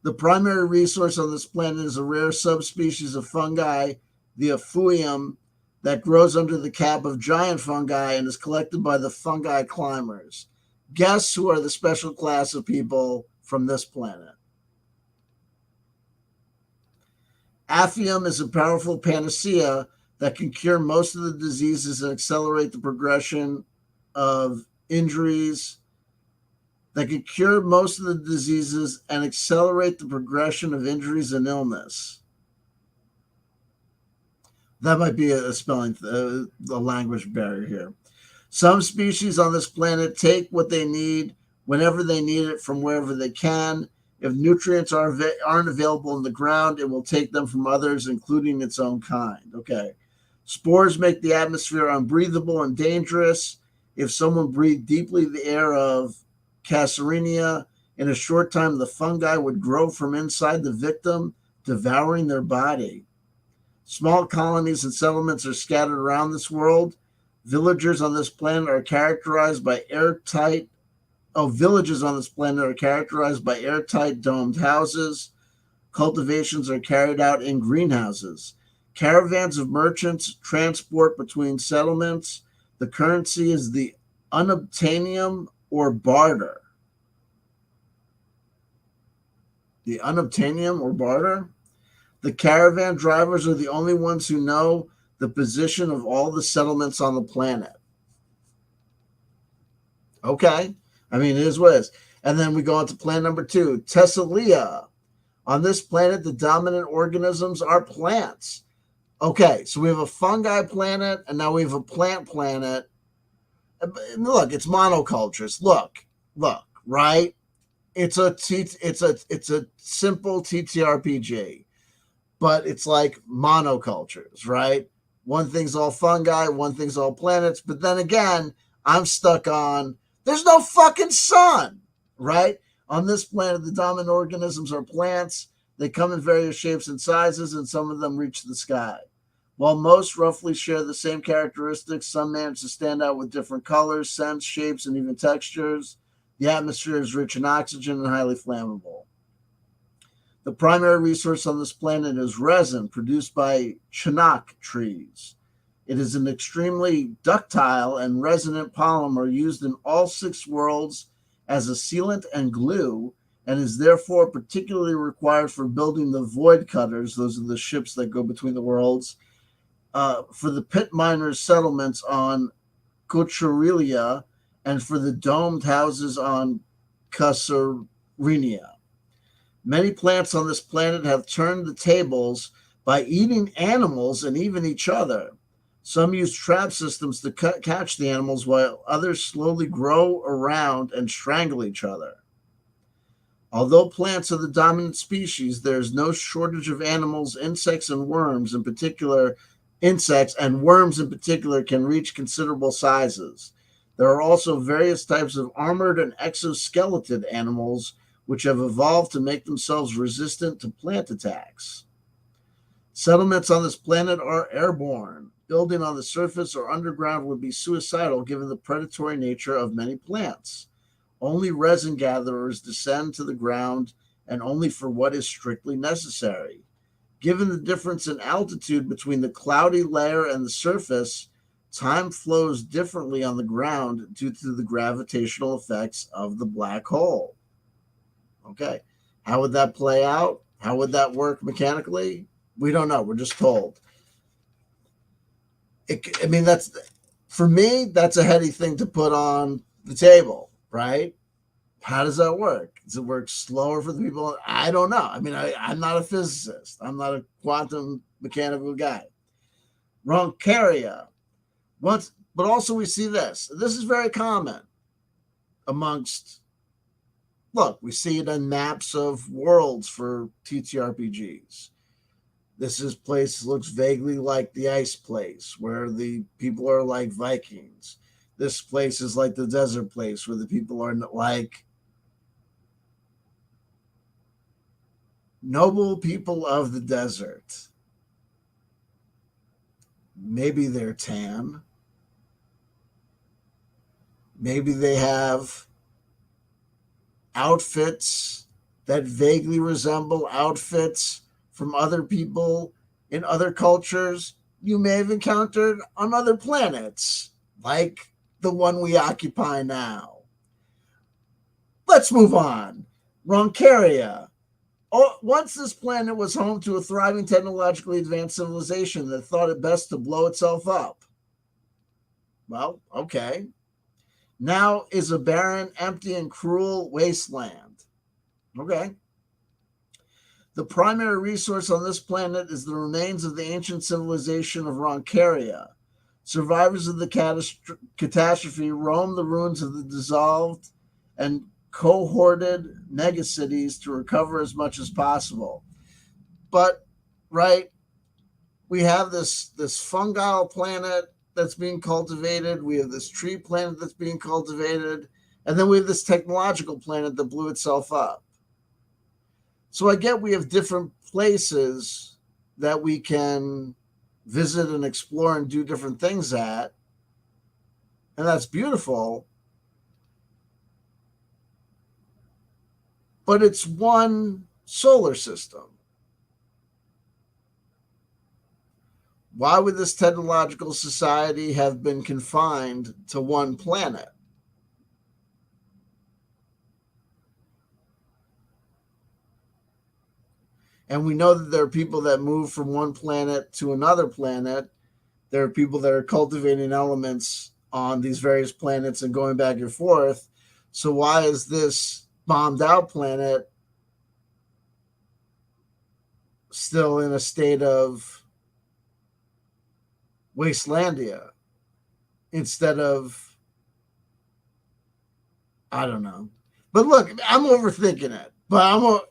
The primary resource on this planet is a rare subspecies of fungi, the Aphuium, that grows under the cap of giant fungi and is collected by the fungi climbers. Guess who are the special class of people from this planet? Aphium is a powerful panacea that can cure most of the diseases and accelerate the progression of injuries that could cure most of the diseases and accelerate the progression of injuries and illness. That might be a spelling, a language barrier here. Some species on this planet take what they need whenever they need it from wherever they can. If nutrients aren't available in the ground, it will take them from others, including its own kind. Okay. Spores make the atmosphere unbreathable and dangerous. If someone breathed deeply the air of Cassarinia, in a short time, the fungi would grow from inside the victim, devouring their body. Small colonies and settlements are scattered around this world. Villagers on this planet are characterized by airtight domed houses. Cultivations are carried out in greenhouses. Caravans of merchants transport between settlements. The currency is the unobtainium or barter. The unobtainium or barter? The caravan drivers are the only ones who know the position of all the settlements on the planet. Okay. I mean, it is what it is. And then we go on to planet number 2, Thessalia. On this planet, the dominant organisms are plants. Okay, so we have a fungi planet, and now we have a plant planet. Look, it's monocultures. Look, right? It's a simple TTRPG, but it's like monocultures, right? One thing's all fungi, one thing's all planets. But then again, I'm stuck on there's no fucking sun, right? On this planet, the dominant organisms are plants. They come in various shapes and sizes, and some of them reach the sky. While most roughly share the same characteristics, some manage to stand out with different colors, scents, shapes, and even textures. The atmosphere is rich in oxygen and highly flammable. The primary resource on this planet is resin produced by Chinook trees. It is an extremely ductile and resonant polymer used in all 6 worlds as a sealant and glue, and is therefore particularly required for building the void cutters. Those are the ships that go between the worlds. For the pit miners' settlements on Cochurilia, and for the domed houses on Cassarinia. Many plants on this planet have turned the tables by eating animals and even each other. Some use trap systems to catch the animals, while others slowly grow around and strangle each other. Although plants are the dominant species, there is no shortage of animals, insects, and worms in particular. Insects and worms in particular can reach considerable sizes. There are also various types of armored and exoskeleton animals which have evolved to make themselves resistant to plant attacks. Settlements on this planet are airborne. Building on the surface or underground would be suicidal given the predatory nature of many plants. Only resin gatherers descend to the ground, and only for what is strictly necessary. Given the difference in altitude between the cloudy layer and the surface, time flows differently on the ground due to the gravitational effects of the black hole. Okay, how would that play out? How would that work mechanically? We don't know. We're just told. That's, for me, that's a heady thing to put on the table, right? How does that work? Does it work slower for the people? I don't know. I'm not a physicist. I'm not a quantum mechanical guy. Roncaria. But also we see this. This is very common amongst, we see it on maps of worlds for TTRPGs. This place looks vaguely like the ice place, where the people are like Vikings. This place is like the desert place, where the people are like noble people of the desert. Maybe they're tan. Maybe they have outfits that vaguely resemble outfits from other people in other cultures you may have encountered on other planets, like the one we occupy now. Let's move on. Roncaria. Once this planet was home to a thriving technologically advanced civilization that thought it best to blow itself up. Well, okay. now is a barren, empty, and cruel wasteland. Okay. The primary resource on this planet is the remains of the ancient civilization of Roncaria. Survivors of the catastrophe roam the ruins of the dissolved and cohorted megacities to recover as much as possible. But, right, we have this fungal planet that's being cultivated. We have this tree planet that's being cultivated. And then we have this technological planet that blew itself up. So I get we have different places that we can visit and explore and do different things at. And that's beautiful. But it's one solar system. Why would this technological society have been confined to one planet? And we know that there are people that move from one planet to another planet. There are people that are cultivating elements on these various planets and going back and forth. So why is this bombed out planet still in a state of wastelandia instead of, I don't know. But look, I'm overthinking it. But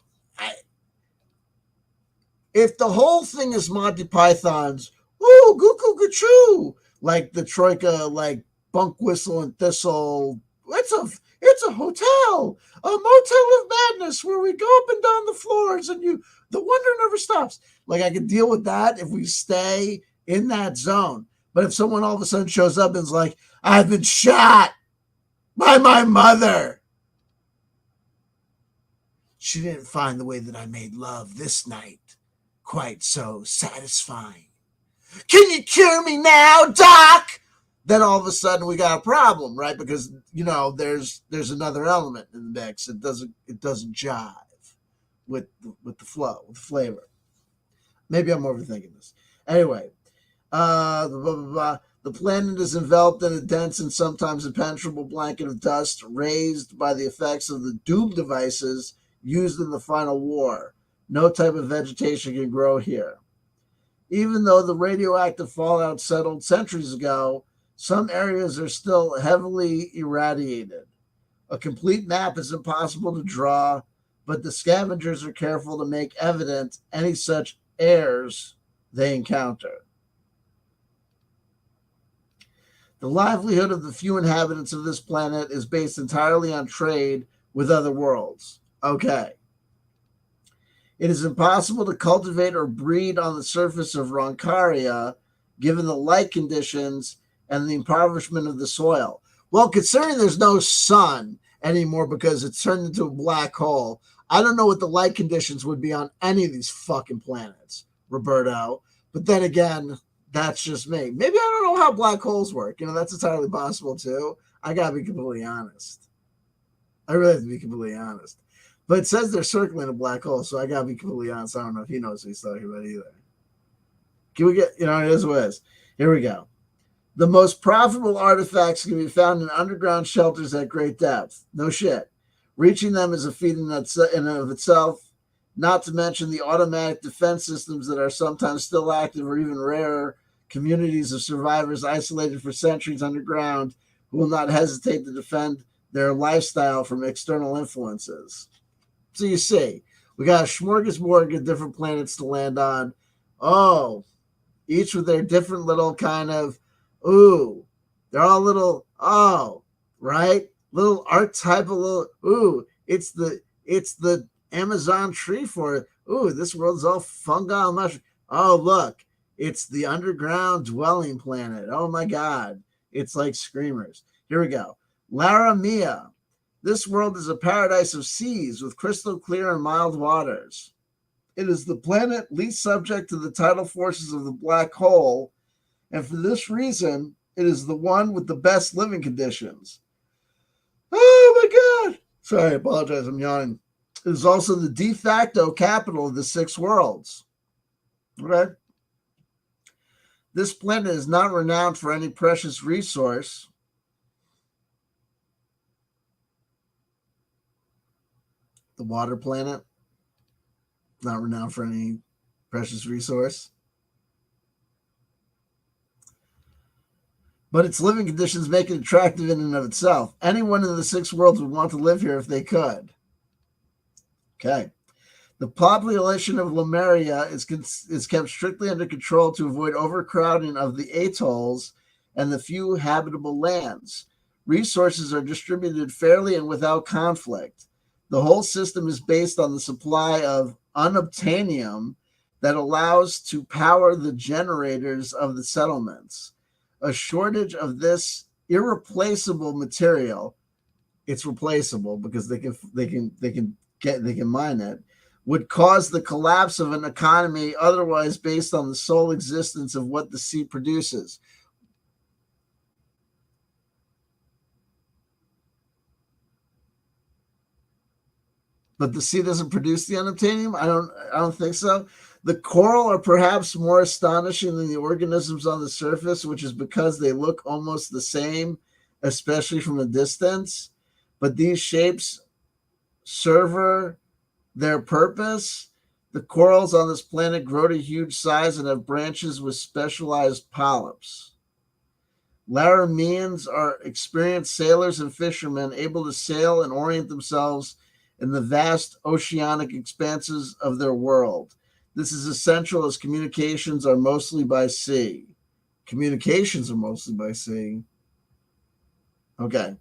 if the whole thing is Monty Python's "Woo, goo goo goo choo," like the Troika, like Bunk Whistle and Thistle, it's a hotel, a motel of madness where we go up and down the floors and the wonder never stops. Like I can deal with that if we stay in that zone. But if someone all of a sudden shows up and is like, "I've been shot by my mother. She didn't find the way that I made love this night quite so satisfying. Can you cure me now, Doc?" Then all of a sudden we got a problem, right? Because there's another element in the mix. It doesn't jive with the flow, with the flavor. Maybe I'm overthinking this. Anyway, the planet is enveloped in a dense and sometimes impenetrable blanket of dust raised by the effects of the doom devices used in the final war. No type of vegetation can grow here. Even though the radioactive fallout settled centuries ago, some areas are still heavily irradiated. A complete map is impossible to draw, but the scavengers are careful to make evident any such errors they encounter. The livelihood of the few inhabitants of this planet is based entirely on trade with other worlds. Okay. It is impossible to cultivate or breed on the surface of Roncaria, given the light conditions and the impoverishment of the soil. Well, considering there's no sun anymore because it's turned into a black hole, I don't know what the light conditions would be on any of these fucking planets, Roberto. But then again, that's just me. Maybe I don't know how black holes work. That's entirely possible too. I gotta be completely honest. I really have to be completely honest. But it says they're circling a black hole, so I gotta be completely honest. I don't know if he knows what he's talking about either. Can we get, it is what it is. Here we go. The most profitable artifacts can be found in underground shelters at great depth. No shit. Reaching them is a feat in and of itself, not to mention the automatic defense systems that are sometimes still active or even rarer, communities of survivors isolated for centuries underground who will not hesitate to defend their lifestyle from external influences. So you see, we got a smorgasbord of different planets to land on. Oh, each with their different little kind of, they're all little, right? Little archetypal little, it's the Amazon tree for it. This world's all fungal mushroom. Oh, look, it's the underground dwelling planet. Oh my God. It's like screamers. Here we go. Laramia. This world is a paradise of seas with crystal clear and mild waters. It is the planet least subject to the tidal forces of the black hole, and for this reason, it is the one with the best living conditions. Oh my God! Sorry, I apologize, I'm yawning. It is also the de facto capital of the six worlds. Okay? This planet is not renowned for any precious resource. The water planet, not renowned for any precious resource. But its living conditions make it attractive in and of itself. Anyone in the six worlds would want to live here if they could. Okay. The population of Lemuria is kept strictly under control to avoid overcrowding of the atolls and the few habitable lands. Resources are distributed fairly and without conflict. The whole system is based on the supply of unobtainium that allows to power the generators of the settlements. A shortage of this irreplaceable material, it's replaceable because they can mine it, would cause the collapse of an economy otherwise based on the sole existence of what the sea produces. But the sea doesn't produce the unobtainium? I don't think so. The coral are perhaps more astonishing than the organisms on the surface, which is because they look almost the same, especially from a distance. But these shapes serve their purpose. The corals on this planet grow to huge size and have branches with specialized polyps. Larameans are experienced sailors and fishermen able to sail and orient themselves in the vast oceanic expanses of their world. This is essential as communications are mostly by sea. Communications are mostly by sea. Okay.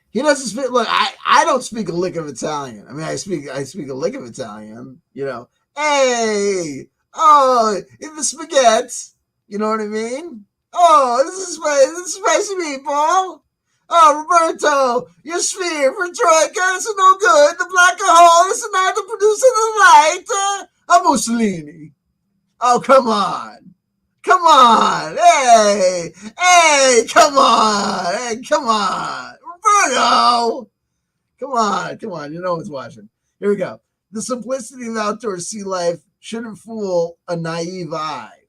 He doesn't speak. Look, I don't speak a lick of Italian. I mean, I speak a lick of Italian. You know, hey, oh, in the spaghetti. You know what I mean? Oh, this is spicy meatball. Oh, Roberto, your sphere for Troika is no good. The black hole is not the producer of the light. Mussolini. Oh, come on. Come on. Hey, come on. Hey, come on. Roberto. Come on. You know what's watching. Here we go. The simplicity of outdoor sea life shouldn't fool a naive eye.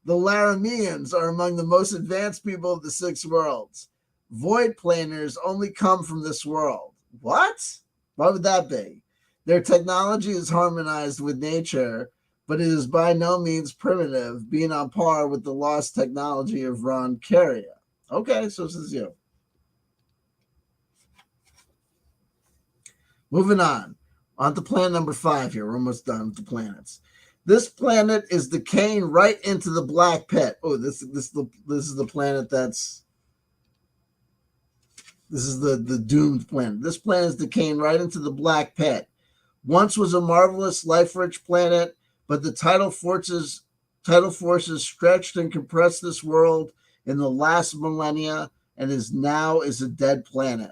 The Larameans are among the most advanced people of the six worlds. Void planers only come from this world. What? Why would that be? Their technology is harmonized with nature, but it is by no means primitive, being on par with the lost technology of Roncaria. Okay, so this is you. Moving on to planet number 5 here. We're almost done with the planets. This planet is decaying right into the black pit. Oh, this is the planet that's... This is the doomed planet. This planet is decaying right into the black pit. Once was a marvelous, life-rich planet, but the tidal forces stretched and compressed this world in the last millennia and is a dead planet.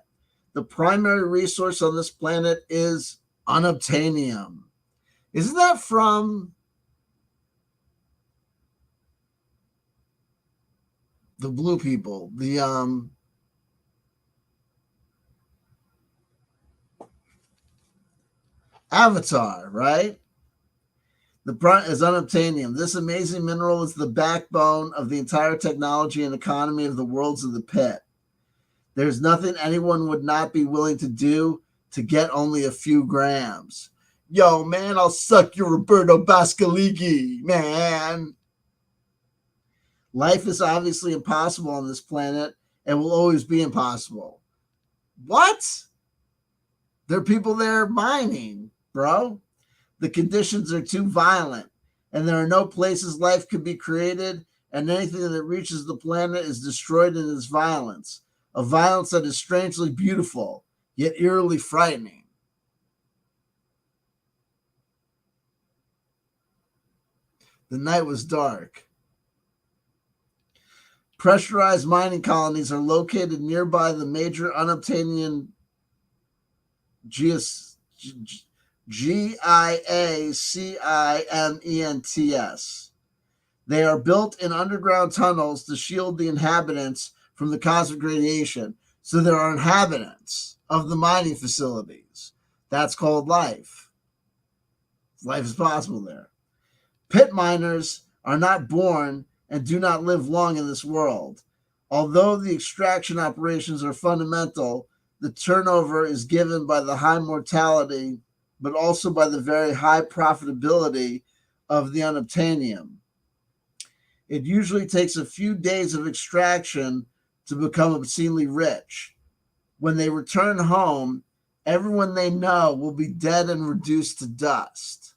The primary resource on this planet is unobtainium. Isn't that from the blue people? The Avatar, right? The front is unobtainium. This amazing mineral is the backbone of the entire technology and economy of the worlds of the pit. There's nothing anyone would not be willing to do to get only a few grams. Yo, man, I'll suck your Roberto Bisceglie, man. Life is obviously impossible on this planet and will always be impossible. What? There are people there mining, bro. The conditions are too violent, and there are no places life could be created, and anything that reaches the planet is destroyed in its violence, a violence that is strangely beautiful, yet eerily frightening. The night was dark. Pressurized mining colonies are located nearby the major unobtainium GIACIMENTS. They are built in underground tunnels to shield the inhabitants from the cosmic radiation. So there are inhabitants of the mining facilities. That's called life. Life is possible there. Pit miners are not born and do not live long in this world. Although the extraction operations are fundamental, the turnover is given by the high mortality, but also by the very high profitability of the unobtainium. It usually takes a few days of extraction to become obscenely rich. When they return home, everyone they know will be dead and reduced to dust.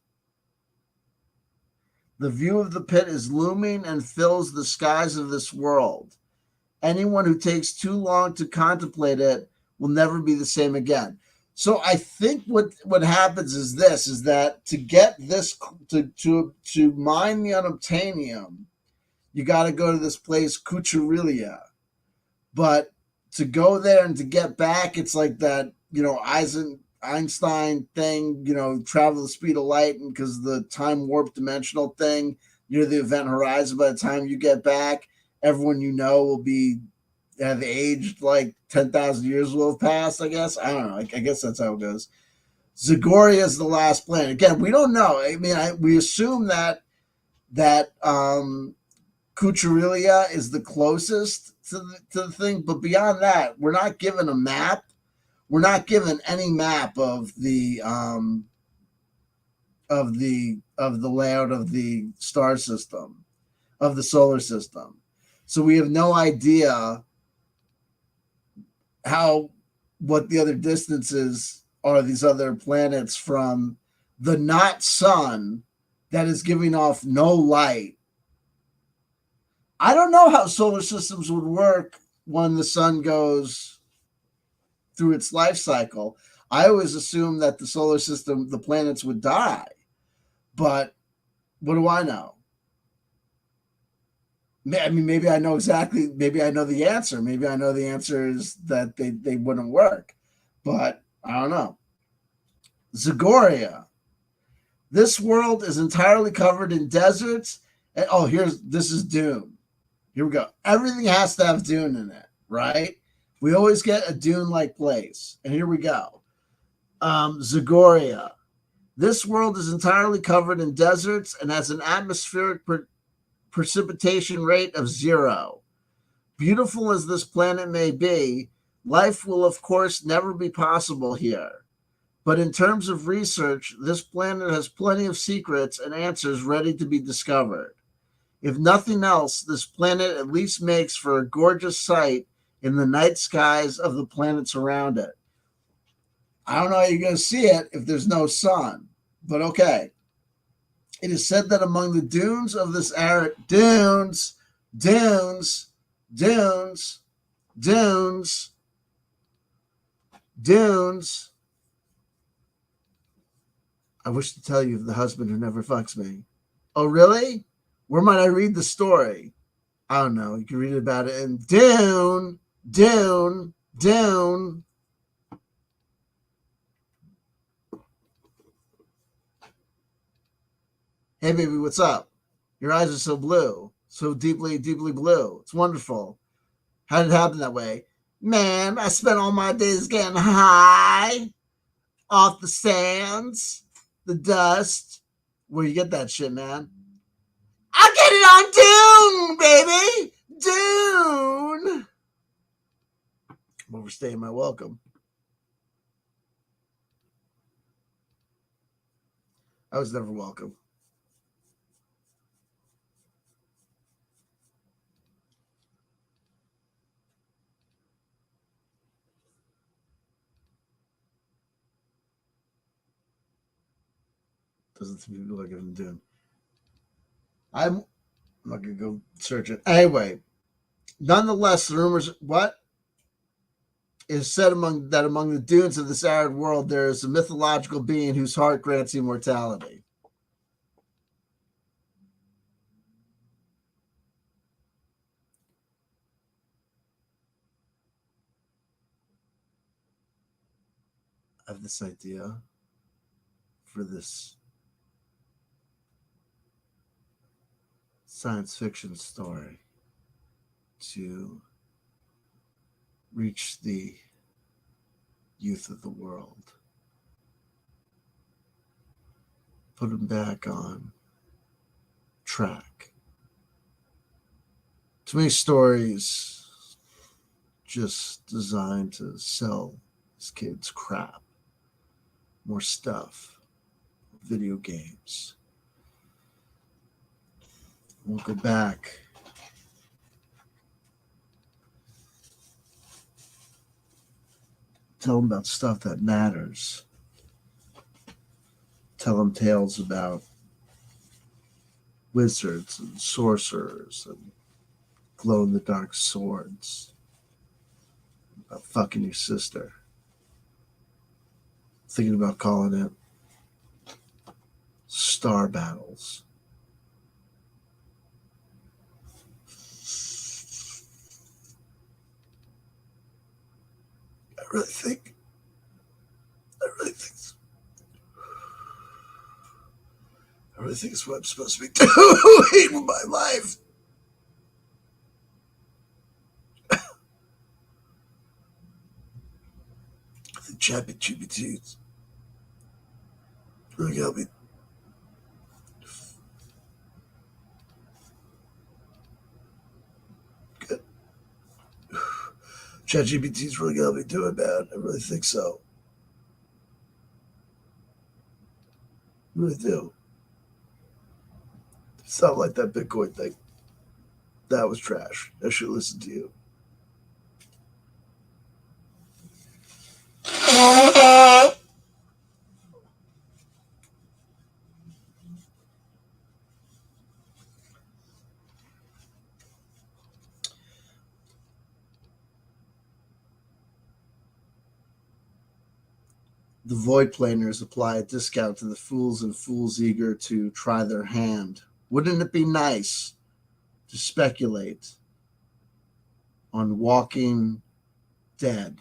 The view of the pit is looming and fills the skies of this world. Anyone who takes too long to contemplate it will never be the same again. So I think what happens is this, is that to get this, to mine the unobtainium, you got to go to this place, Kucharilia. But to go there and to get back, it's like that, Einstein thing, travel the speed of light, and because the time warp dimensional thing near the event horizon, by the time you get back, everyone you know will have aged like 10,000 years will have passed, I guess. I don't know. I guess that's how it goes. Zagoria is the last planet. Again, we don't know. I mean, we assume that Kucharilia is the closest to the thing, but beyond that, we're not given a map. We're not given any map of the layout of the star system, of the solar system. So we have no idea what the other distances are, these other planets from the not sun that is giving off no light. I don't know how solar systems would work when the sun goes through its life cycle. I always assumed that the solar system, the planets would die. But what do I know? I mean, maybe I know exactly, maybe I know the answer. Maybe I know the answer is that they wouldn't work. But I don't know. Zagoria. This world is entirely covered in deserts. And this is Dune. Here we go. Everything has to have dune in it, right? We always get a dune-like place. And here we go. Zagoria. This world is entirely covered in deserts and has an atmospheric precipitation rate of 0. Beautiful as this planet may be, life will, of course, never be possible here. But in terms of research, this planet has plenty of secrets and answers ready to be discovered. If nothing else, this planet at least makes for a gorgeous sight in the night skies of the planets around it. I don't know how you're going to see it if there's no sun, but okay. It is said that among the dunes of this arid dunes. I wish to tell you of the husband who never fucks me. Oh, really? Where might I read the story? I don't know. You can read about it in Dune. Hey, baby, what's up? Your eyes are so blue. So deeply, deeply blue. It's wonderful. How did it happen that way? Man, I spent all my days getting high off the sands, the dust. Where you get that shit, man? I get it on Dune, baby! Dune! I'm overstaying my welcome. I was never welcome. Doesn't seem like I'm doing. I'm not going to go search it. Anyway, nonetheless, the rumors, what? It is said among the dunes of this arid world, there is a mythological being whose heart grants immortality. I have this idea for this science fiction story to reach the youth of the world. Put them back on track. Too many stories just designed to sell This kid's crap. More stuff. Video games. We'll go back. Tell them about stuff that matters. Tell them tales about wizards and sorcerers and glow-in-the-dark swords. About fucking your sister. Thinking about calling it star battles. I really think it's what I'm supposed to be doing with my life. I think ChatGPT really helped me. Good. ChatGPT's really gonna help me do it, man. I really think so. I really do. It's not like that Bitcoin thing. That was trash. I should listen to you. The void planers apply a discount to the fools and fools eager to try their hand. Wouldn't it be nice to speculate on Walking Dead?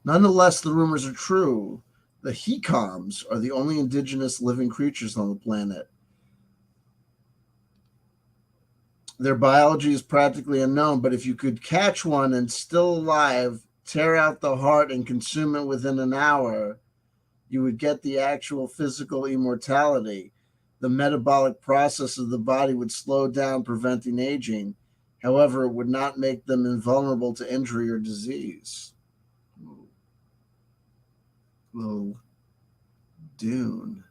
Nonetheless, the rumors are true. The Hecoms are the only indigenous living creatures on the planet. Their biology is practically unknown, but if you could catch one and still alive, tear out the heart and consume it within an hour, you would get the actual physical immortality. The metabolic process of the body would slow down, preventing aging. However, it would not make them invulnerable to injury or disease. Little Dune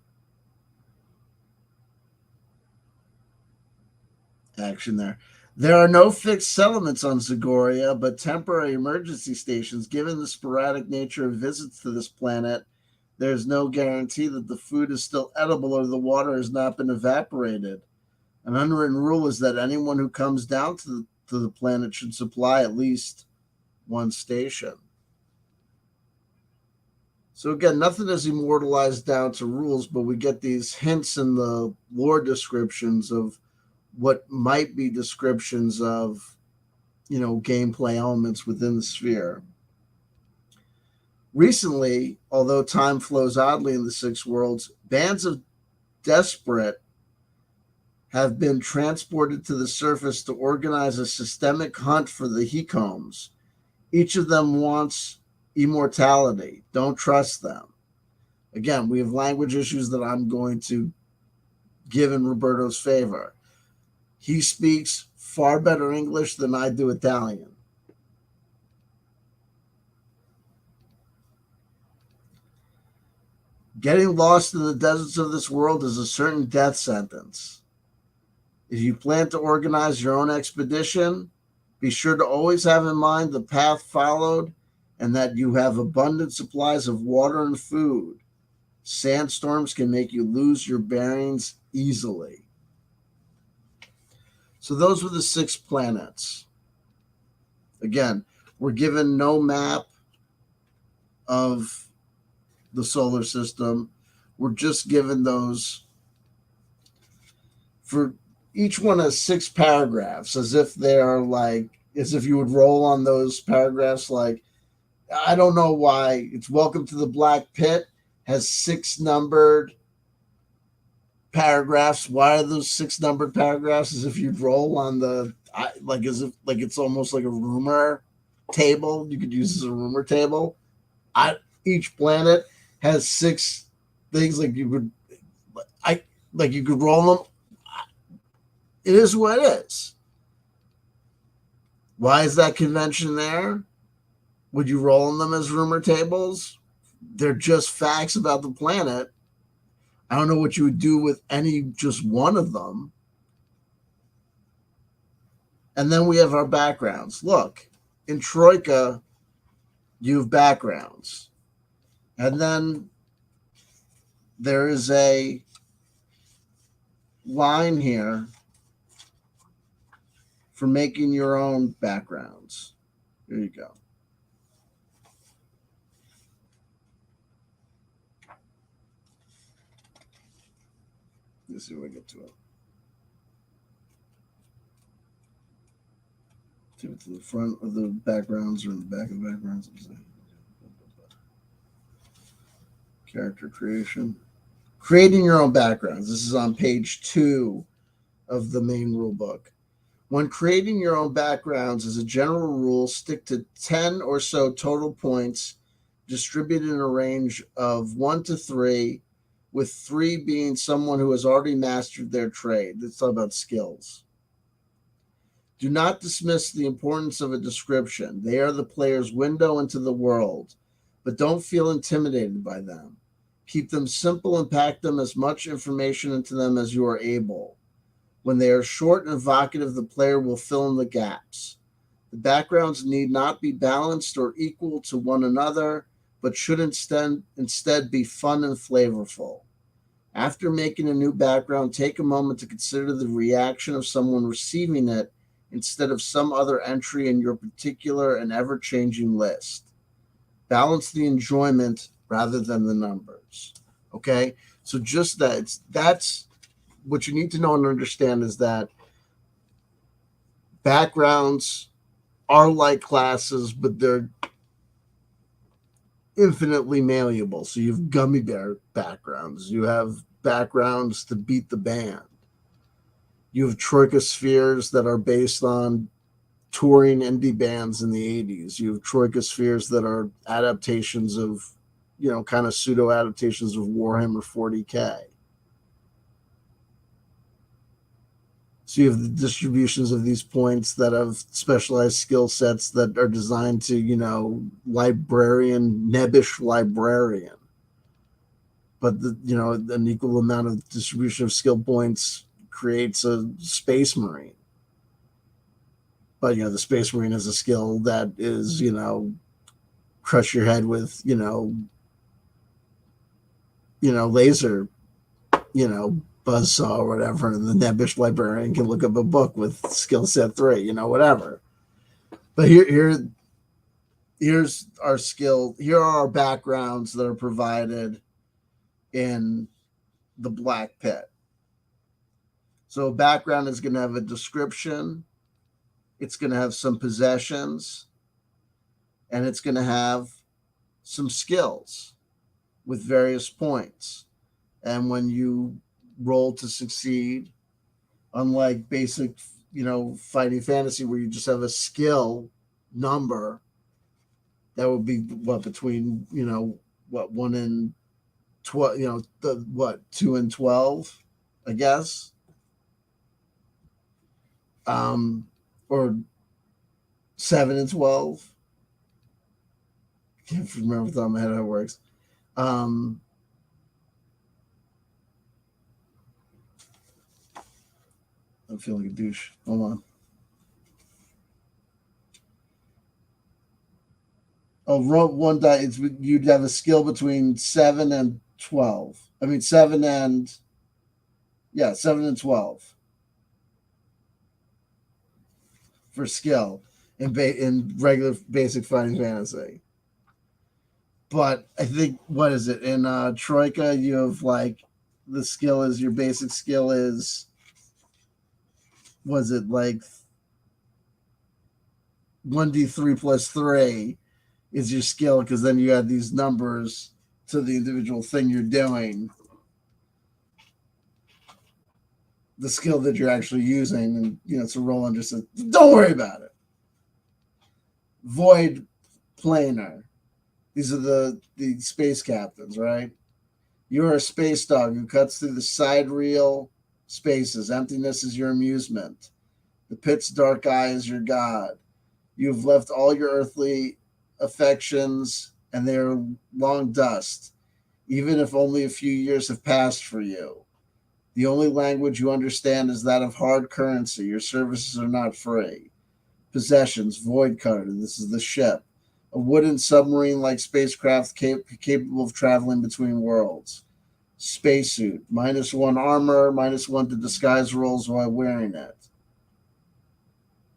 action there. There are no fixed settlements on Zagoria, but temporary emergency stations. Given the sporadic nature of visits to this planet, there's no guarantee that the food is still edible or the water has not been evaporated. An unwritten rule is that anyone who comes down to the planet should supply at least one station. So again, nothing is immortalized down to rules, but we get these hints in the lore descriptions of what might be descriptions of, gameplay elements within the sphere. Recently, although time flows oddly in the six worlds, bands of desperate have been transported to the surface to organize a systemic hunt for the Hecoms. Each of them wants immortality. Don't trust them. Again, we have language issues that I'm going to give in Roberto's favor. He speaks far better English than I do Italian. Getting lost in the deserts of this world is a certain death sentence. If you plan to organize your own expedition, be sure to always have in mind the path followed and that you have abundant supplies of water and food. Sandstorms can make you lose your bearings easily. So those were the 6 planets. Again, we're given no map of the solar system. We're just given those. For each one has 6 paragraphs, as if you would roll on those paragraphs. Like, I don't know why it's Welcome to the Black Pit has 6 numbered paragraphs. Why are those 6 numbered paragraphs? As if you'd roll on as if it's almost like a rumor table. You could use as a rumor table. Each planet has 6 things. You could roll them. It is what it is. Why is that convention there? Would you roll on them as rumor tables? They're just facts about the planet. I don't know what you would do with any just one of them. And then we have our backgrounds. Look, in Troika, you have backgrounds. And then there is a line here for making your own backgrounds. Here you go. Let's see if we get to it. To the front of the backgrounds or in the back of the backgrounds. Character creation. Creating your own backgrounds. This is on page 2 of the main rule book. When creating your own backgrounds, as a general rule, stick to 10 or so total points distributed in a range of 1 to 3, with 3 being someone who has already mastered their trade. Let's talk about skills. Do not dismiss the importance of a description. They are the player's window into the world, but don't feel intimidated by them. Keep them simple and pack them as much information into them as you are able. When they are short and evocative, the player will fill in the gaps. The backgrounds need not be balanced or equal to one another, but should instead be fun and flavorful. After making a new background, take a moment to consider the reaction of someone receiving it instead of some other entry in your particular and ever-changing list. Balance the enjoyment rather than the numbers. Okay? So just that's what you need to know and understand, is that backgrounds are like classes, but they're infinitely malleable. So you have gummy bear backgrounds. You have backgrounds to beat the band. You have Troika spheres that are based on touring indie bands in the 80s. You have Troika spheres that are adaptations of, kind of pseudo adaptations of Warhammer 40K. So you have the distributions of these points that have specialized skill sets that are designed to, librarian, nebbish librarian. But, an equal amount of distribution of skill points creates a space marine. But, the space marine is a skill that is, crush your head with, laser, buzzsaw or whatever, and the nebbish librarian can look up a book with skill set 3, whatever. But here's our skill. Here are our backgrounds that are provided in the Black Pit. So a background is going to have a description, it's going to have some possessions, and it's going to have some skills with various points. And when you roll to succeed, unlike basic, fighting fantasy where you just have a skill number, that would be between 1 and 12, 2 and 12, I guess, or 7 and 12. Can't remember off the top of my head how it works. I'm feeling a douche. Hold on. Oh, roll one die. You'd have a skill between 7 and 12. I mean, 7 and 12 for skill in regular basic fighting fantasy. But I think, what is it? In Troika, you have the skill is, your basic skill is, was it 1d3 plus 3 is your skill, because then you add these numbers to the individual thing you're doing, the skill that you're actually using, and it's a roll under. So don't worry about it. Void planar. These are the space captains, right? You're a space dog who cuts through the sidereal spaces. Emptiness is your amusement. The pit's dark eye is your god. You've left all your earthly affections, and they are long dust, even if only a few years have passed for you. The only language you understand is that of hard currency. Your services are not free. Possessions, Void Cutter, this is the ship. A wooden submarine like spacecraft capable of traveling between worlds. Spacesuit, -1 armor, -1 to disguise rolls while wearing it.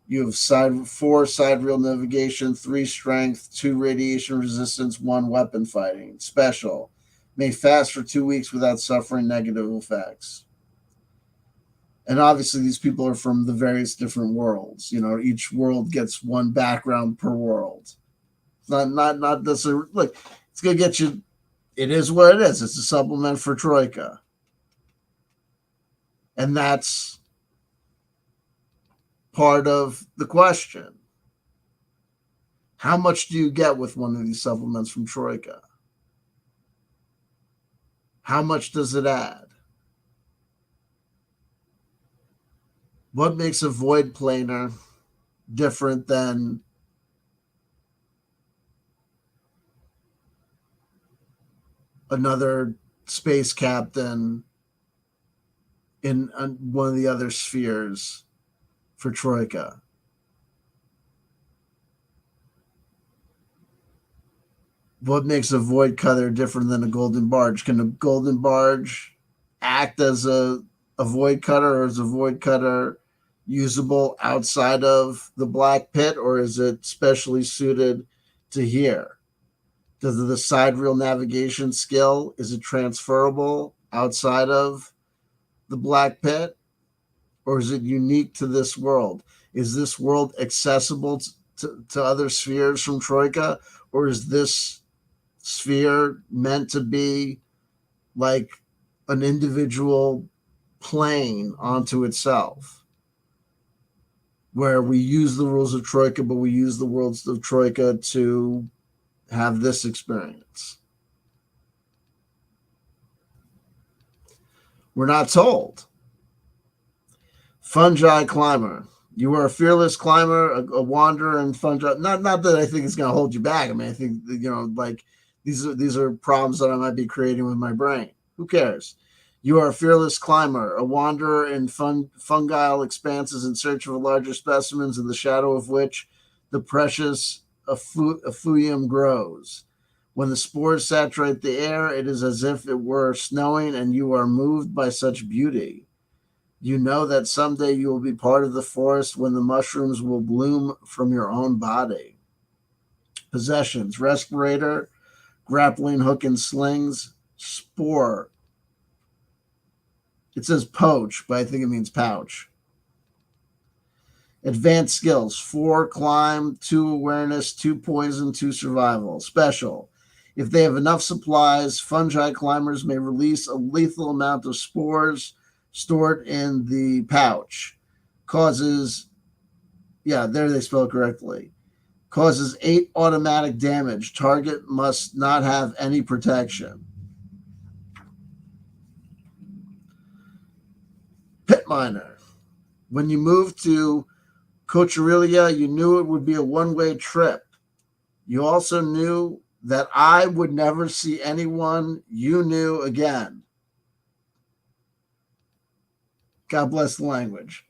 You have 4 side reel navigation, 3 strength, 2 radiation resistance, 1 weapon fighting. Special. May fast for 2 weeks without suffering negative effects. And obviously these people are from the various different worlds. Each world gets 1 background per world. Not this. Look, it's gonna get you. It is what it is. It's a supplement for Troika, and that's part of the question. How much do you get with one of these supplements from Troika? How much does it add? What makes a void planer different than another space captain in one of the other spheres for Troika? What makes a void cutter different than a golden barge? Can a golden barge act as a void cutter, or is a void cutter usable outside of the black pit, or is it specially suited to here? Does the side reel navigation skill, is it transferable outside of the black pit, or is it unique to this world? Is this world accessible to other spheres from Troika, or is this sphere meant to be like an individual plane onto itself, where we use the rules of Troika, but we use the rules of Troika to have this experience? We're not told. Fungi climber. You are a fearless climber, a wanderer in fungi. Not that I think it's going to hold you back. I mean, I think, like these are problems that I might be creating with my brain. Who cares? You are a fearless climber, a wanderer in fungal expanses in search of larger specimens, in the shadow of which the precious effluvium grows. When the spores saturate the air, it is as if it were snowing, and you are moved by such beauty. You know that someday you will be part of the forest when the mushrooms will bloom from your own body. Possessions: respirator, grappling hook and slings, spore. It says poach, but I think it means pouch. Advanced skills: 4 climb, 2 awareness, 2 poison, 2 survival. Special: if they have enough supplies, fungi climbers may release a lethal amount of spores stored in the pouch. Causes, there they spell it correctly. Causes 8 automatic damage. Target must not have any protection. Pit miner. When you moved to Cocherilia, you knew it would be a one-way trip. You also knew that I would never see anyone you knew again. God bless the language.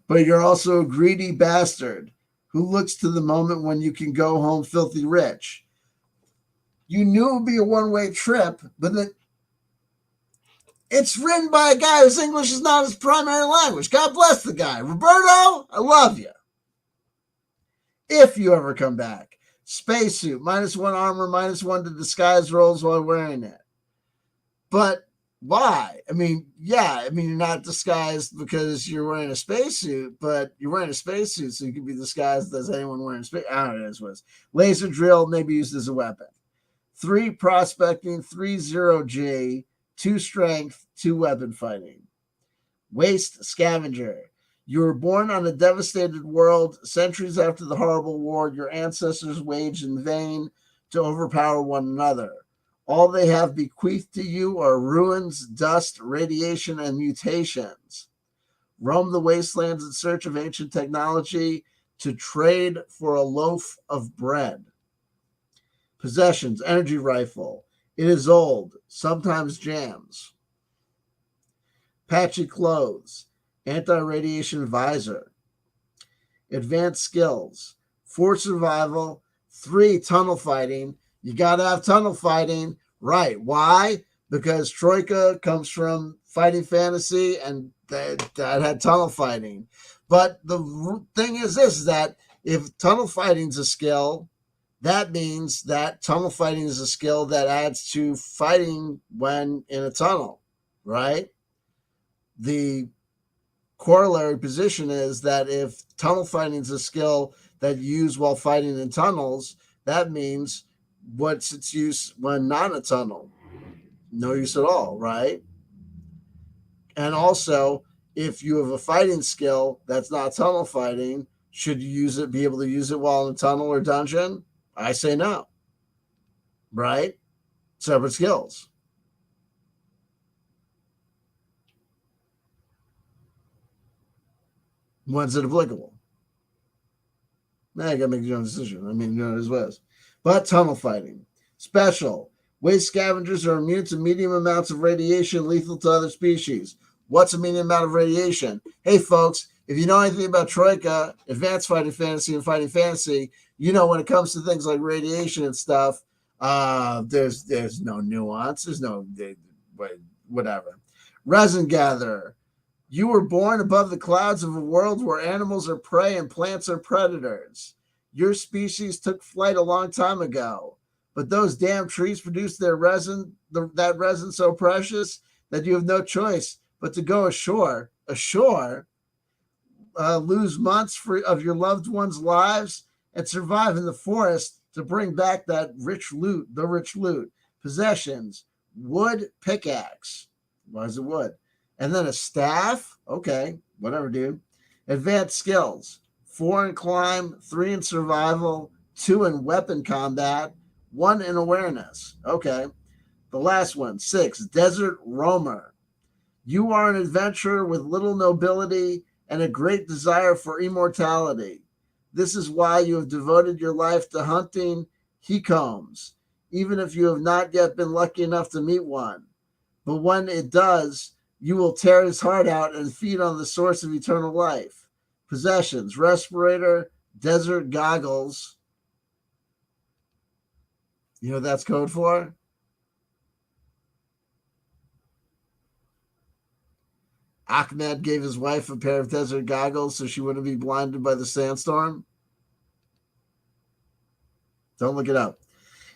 But you're also a greedy bastard who looks to the moment when you can go home filthy rich. You knew it would be a one-way trip, but it's written by a guy whose English is not his primary language. God bless the guy. Roberto, I love you. If you ever come back. Spacesuit, -1 armor, -1 to disguise rolls while wearing it. But why? I mean, you're not disguised because you're wearing a spacesuit, but you're wearing a spacesuit, so you can be disguised as anyone wearing a space. I don't know what it is. Laser drill may be used as a weapon. 3 prospecting, 3 0G, 2 strength, 2 weapon fighting. Waste scavenger. You were born on a devastated world. Centuries after the horrible war, your ancestors waged in vain to overpower one another. All they have bequeathed to you are ruins, dust, radiation, and mutations. Roam the wastelands in search of ancient technology to trade for a loaf of bread. Possessions, energy rifle. It is old, sometimes jams. Patchy clothes, anti-radiation visor. Advanced skills, 4 survival, 3 tunnel fighting. You got to have tunnel fighting. Right. Why? Because Troika comes from fighting fantasy, and that had tunnel fighting. But the thing is this, that if tunnel fighting is a skill, that means that tunnel fighting is a skill that adds to fighting when in a tunnel, right? The corollary position is that if tunnel fighting is a skill that you use while fighting in tunnels, that means what's its use when not in a tunnel? No use at all, right? And also, if you have a fighting skill that's not tunnel fighting, should you use it, be able to use it while in a tunnel or dungeon? I say no, right? Separate skills. When's it applicable? Now you gotta make your own decision. I mean, as well. But tunnel fighting. Special. Waste scavengers are immune to medium amounts of radiation lethal to other species. What's a medium amount of radiation? Hey, folks, if you know anything about Troika, Advanced Fighting Fantasy, and Fighting Fantasy, you know when it comes to things like radiation and stuff, there's no nuance. There's no whatever. Resin gatherer. You were born above the clouds of a world where animals are prey and plants are predators. Your species took flight a long time ago, but those damn trees produce their resin, that resin so precious that you have no choice but to go ashore, lose months of your loved ones' lives, and survive in the forest to bring back that rich loot, possessions, wood pickaxe. Why is it wood? And then a staff. Okay, whatever, dude. Advanced skills, 4 in climb, 3 in survival, 2 in weapon combat, 1 in awareness. Okay. The last one, 6, desert roamer. You are an adventurer with little nobility and a great desire for immortality. This is why you have devoted your life to hunting hecombs, even if you have not yet been lucky enough to meet one. But when it does, you will tear his heart out and feed on the source of eternal life. Possessions, respirator, desert goggles. You know what that's code for? Ahmed gave his wife a pair of desert goggles so she wouldn't be blinded by the sandstorm. Don't look it up.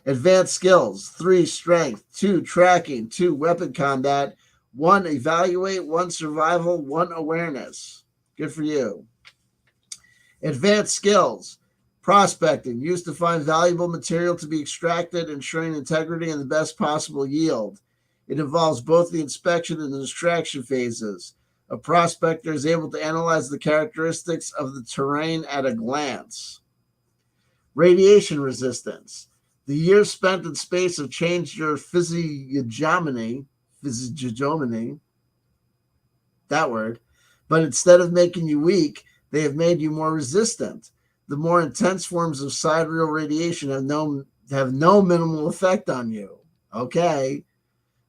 Advanced skills, 3 strength, 2 tracking, 2 weapon combat, 1 evaluate, 1 survival, 1 awareness. Good for you. Advanced skills, prospecting, used to find valuable material to be extracted, ensuring integrity and the best possible yield. It involves both the inspection and the extraction phases. A prospector is able to analyze the characteristics of the terrain at a glance. Radiation resistance. The years spent in space have changed your physiognomy, that word, but instead of making you weak, they have made you more resistant. The more intense forms of sidereal radiation have no minimal effect on you. Okay.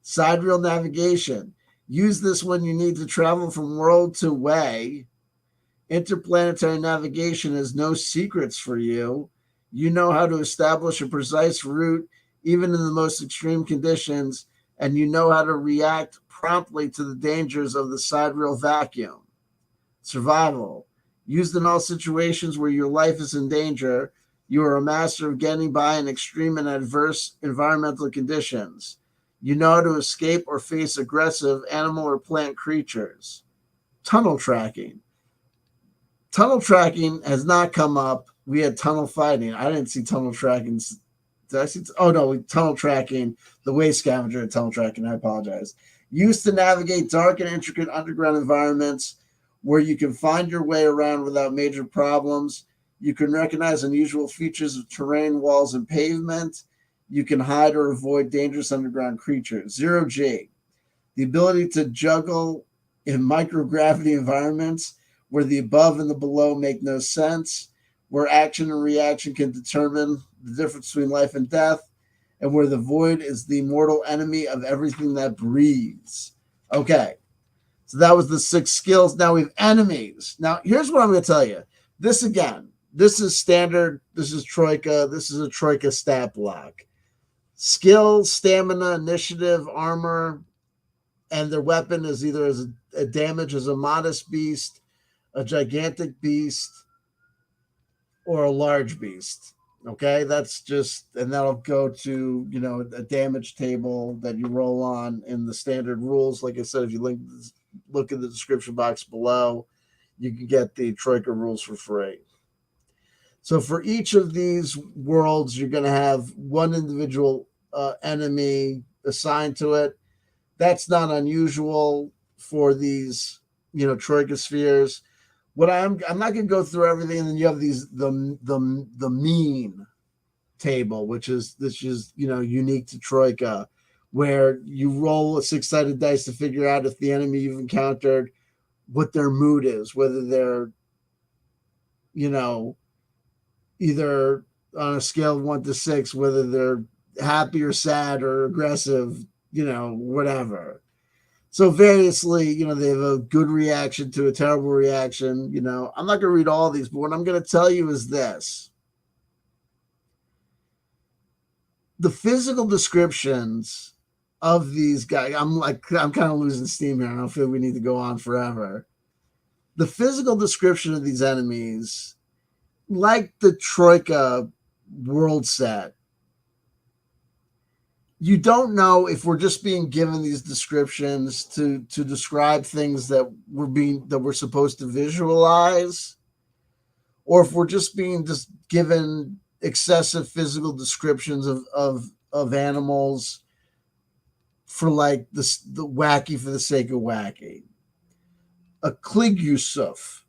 Sidereal navigation. Use this when you need to travel from world to way. Interplanetary navigation has no secrets for you. You know how to establish a precise route, even in the most extreme conditions, and you know how to react promptly to the dangers of the sidereal vacuum. Survival. Used in all situations where your life is in danger, you are a master of getting by in extreme and adverse environmental conditions. You know how to escape or face aggressive animal or plant creatures. Tunnel tracking. Tunnel tracking has not come up. We had tunnel fighting. I didn't see tunnel tracking. Did I see? Oh, no, tunnel tracking. The waste scavenger and tunnel tracking. I apologize. Used to navigate dark and intricate underground environments where you can find your way around without major problems. You can recognize unusual features of terrain, walls, and pavement. You can hide or avoid dangerous underground creatures. 0G. The ability to juggle in microgravity environments where the above and the below make no sense, where action and reaction can determine the difference between life and death, and where the void is the mortal enemy of everything that breathes. Okay, so that was the 6 skills. Now we have enemies. Now, here's what I'm going to tell you. This again, this is standard. This is Troika. This is a Troika stat block. Skills, stamina, initiative, armor, and their weapon is either as a damage as a modest beast, a gigantic beast, or a large beast. Okay, that's just, and that'll go to, a damage table that you roll on in the standard rules. Like I said, if you look in the description box below, you can get the Troika rules for free. So for each of these worlds, you're going to have one individual enemy assigned to it. That's not unusual for these, Troika spheres. What I'm not going to go through everything, and then you have the mean table, which is unique to Troika, where you roll a 6-sided dice to figure out if the enemy you've encountered, what their mood is, whether they're either on a scale of 1 to 6, whether they're happy or sad or aggressive, whatever. So variously, they have a good reaction to a terrible reaction. I'm not going to read all these, but what I'm going to tell you is this. The physical descriptions of these guys, I'm kind of losing steam here. I don't feel we need to go on forever. The physical description of these enemies, like the Troika world set, you don't know if we're just being given these descriptions to describe things that we're supposed to visualize, or if we're just being given excessive physical descriptions of animals for like the wacky for the sake of wacky. A Kligusuf,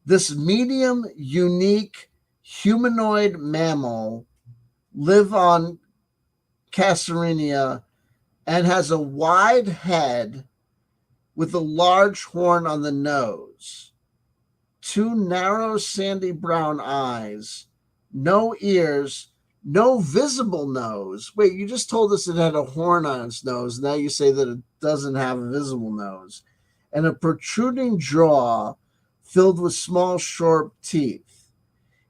this medium unique humanoid mammal, live on Cassarinia and has a wide head with a large horn on the nose, 2 narrow sandy brown eyes, no ears, no visible nose. Wait, you just told us it had a horn on its nose. Now you say that it doesn't have a visible nose. And a protruding jaw filled with small, sharp teeth.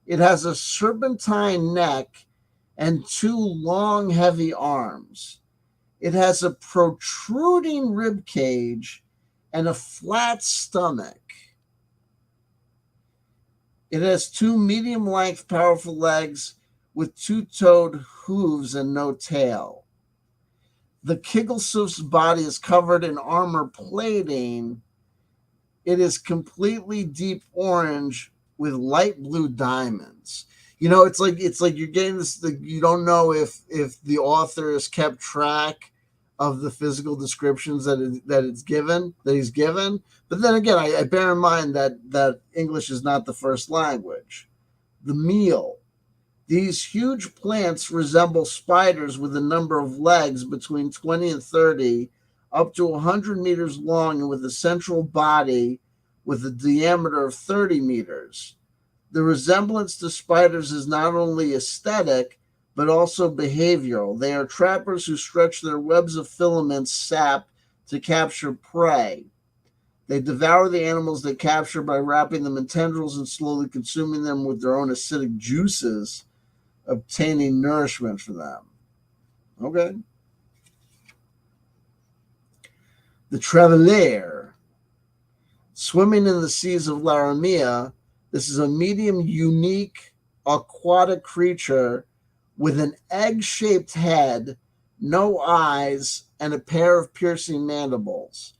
It has a serpentine neck and 2 long, heavy arms. It has a protruding rib cage and a flat stomach. It has 2 medium-length, powerful legs with 2-toed hooves and no tail. The Kigglesuf's body is covered in armor plating. It is completely deep orange with light blue diamonds. It's like you're getting this. You don't know if the author has kept track of the physical descriptions that he's given. But then again, I bear in mind that English is not the first language. The meal. These huge plants resemble spiders with a number of legs between 20 and 30, up to 100 meters long, and with a central body with a diameter of 30 meters. The resemblance to spiders is not only aesthetic, but also behavioral. They are trappers who stretch their webs of filaments sap to capture prey. They devour the animals they capture by wrapping them in tendrils and slowly consuming them with their own acidic juices, obtaining nourishment for them. Okay. The Travailleur. Swimming in the seas of Laramia, this is a medium, unique, aquatic creature with an egg-shaped head, no eyes, and a pair of piercing mandibles.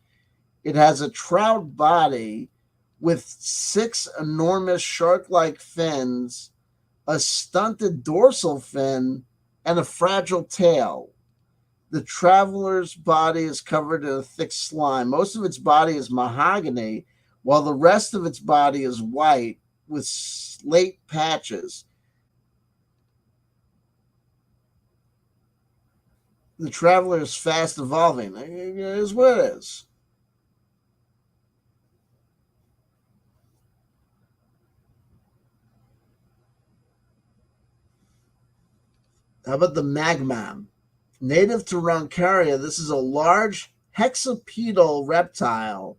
It has a trout body with 6 enormous shark-like fins, a stunted dorsal fin, and a fragile tail. The traveler's body is covered in a thick slime. Most of its body is mahogany, while the rest of its body is white with slate patches. The traveler is fast evolving. It is what it is. How about the magmam? Native to Roncaria, this is a large hexapedal reptile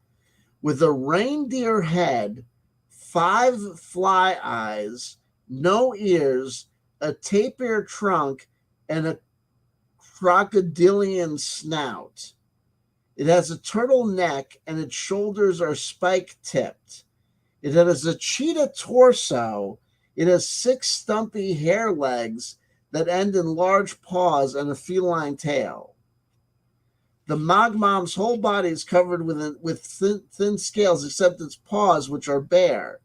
with a reindeer head, 5 fly eyes, no ears, a tapir trunk, and a crocodilian snout. It has a turtle neck and its shoulders are spike tipped. It has a cheetah torso. It has 6 stumpy hair legs that end in large paws and a feline tail. The magmam's whole body is covered with thin scales except its paws, which are bare.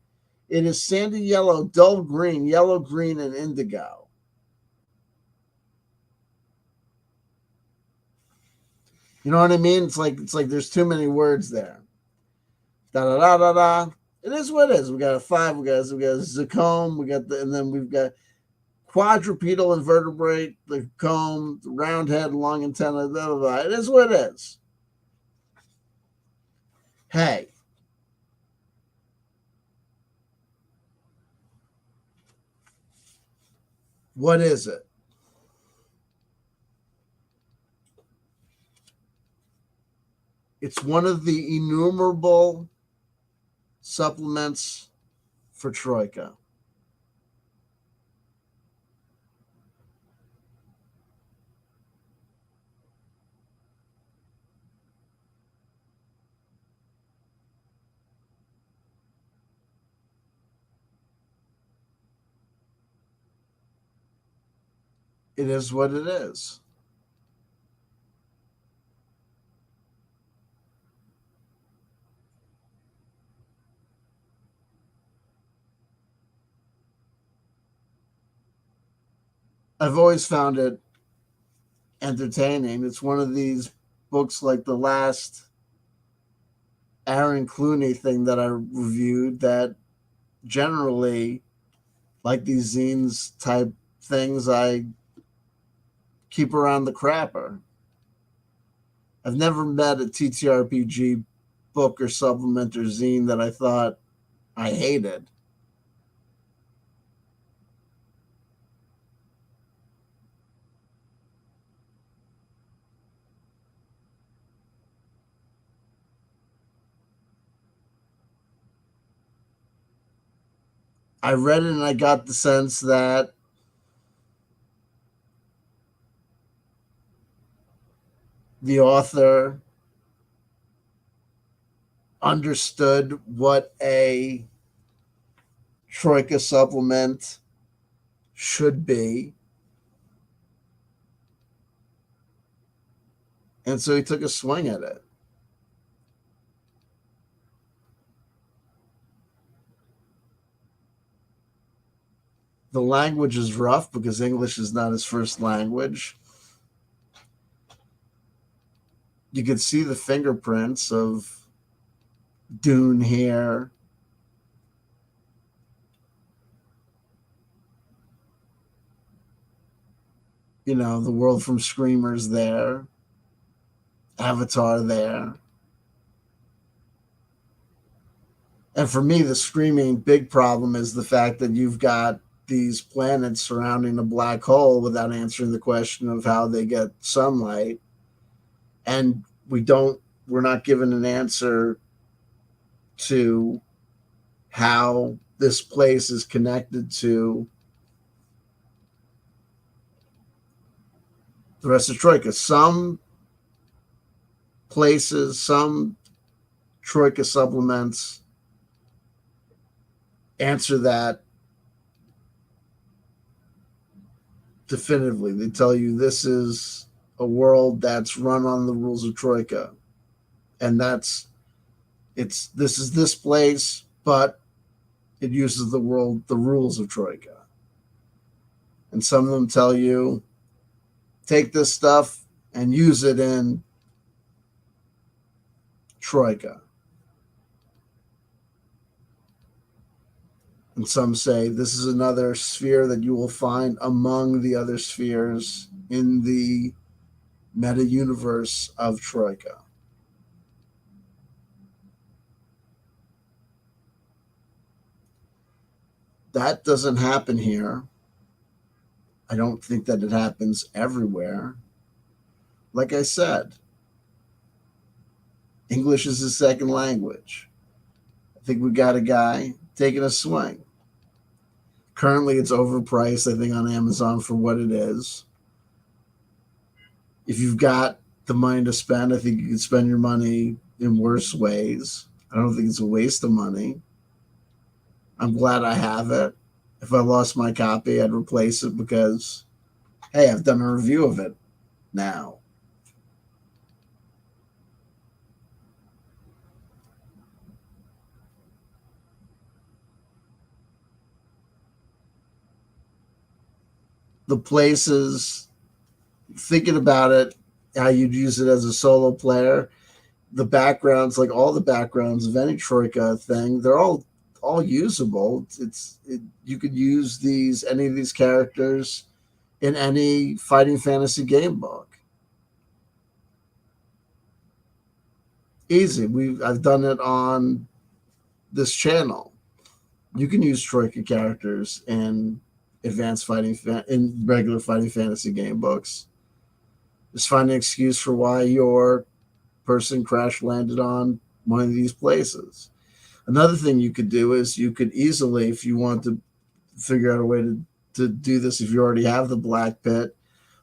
It is sandy yellow, dull green, yellow green, and indigo. You know what I mean? It's like there's too many words there. Da da da da da. It is what it is. We got a 5. We got a zacome. And then we've got quadrupedal invertebrate, the comb, the round head, long antenna. Blah, blah, blah. It is what it is. Hey, what is it? It's one of the innumerable supplements for Troika. It is what it is. I've always found it entertaining. It's one of these books like the last Aaron Clooney thing that I reviewed that generally, like these zines type things, I keep around the crapper. I've never met a TTRPG book or supplement or zine that I thought I hated. I read it and I got the sense that the author understood what a Troika supplement should be. And so he took a swing at it. The language is rough because English is not his first language. You could see the fingerprints of Dune here. You know, the world from Screamers there. Avatar there. And for me, the screaming big problem is the fact that you've got these planets surrounding a black hole without answering the question of how they get sunlight. And we're not given an answer to how this place is connected to the rest of Troika. Some places, some Troika supplements answer that definitively. They tell you this is a world that's run on the rules of Troika. And this is this place, but it uses the rules of Troika. And some of them tell you, take this stuff and use it in Troika. And some say this is another sphere that you will find among the other spheres in the meta universe of Troika. That doesn't happen here. I don't think that it happens everywhere. Like I said, English is his second language. I think we got a guy taking a swing. Currently, it's overpriced, I think, on Amazon for what it is. If you've got the money to spend, I think you can spend your money in worse ways. I don't think it's a waste of money. I'm glad I have it. If I lost my copy, I'd replace it because, hey, I've done a review of it now. The places, thinking about it, how you'd use it as a solo player, the backgrounds, like all the backgrounds of any Troika thing, they're all usable. You could use any of these characters in any fighting fantasy game book. Easy. I've done it on this channel. You can use Troika characters in in regular fighting fantasy game books. Just find an excuse for why your person crash landed on one of these places. Another thing you could do is you could easily, if you want to figure out a way to do this, if you already have the Black Pit,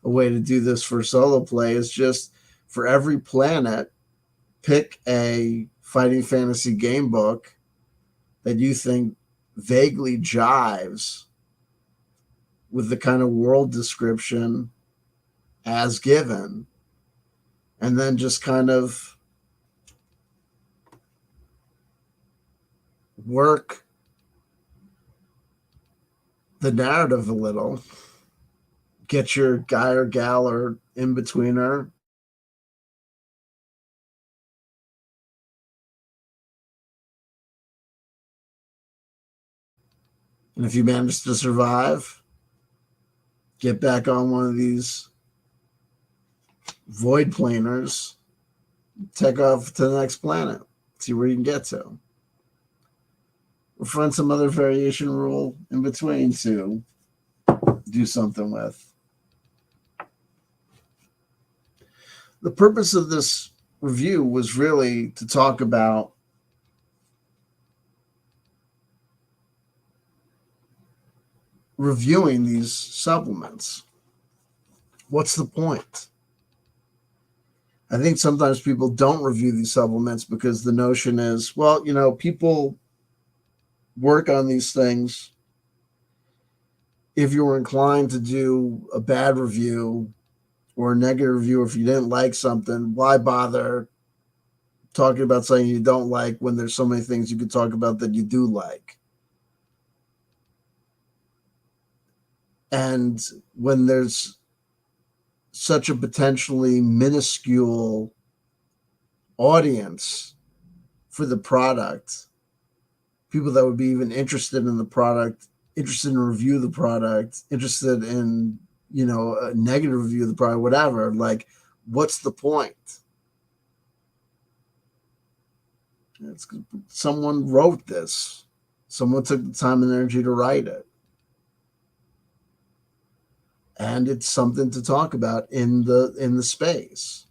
a way to do this for solo play is just for every planet, pick a fighting fantasy game book that you think vaguely jives with the kind of world description as given, and then just kind of work the narrative a little. Get your guy or gal or in betweener. And if you manage to survive, get back on one of these void planers, take off to the next planet, see where you can get to. Or find some other variation rule in between to do something with. The purpose of this review was really to talk about reviewing these supplements. What's the point? I think sometimes people don't review these supplements because the notion is, well, people work on these things. If you were inclined to do a bad review or a negative review, if you didn't like something, why bother talking about something you don't like when there's so many things you could talk about that you do like? And when there's such a potentially minuscule audience for the product, people that would be even interested in the product, interested in review the product, interested in, a negative review of the product, whatever, like, what's the point? Someone wrote this. Someone took the time and energy to write it. And it's something to talk about in the space.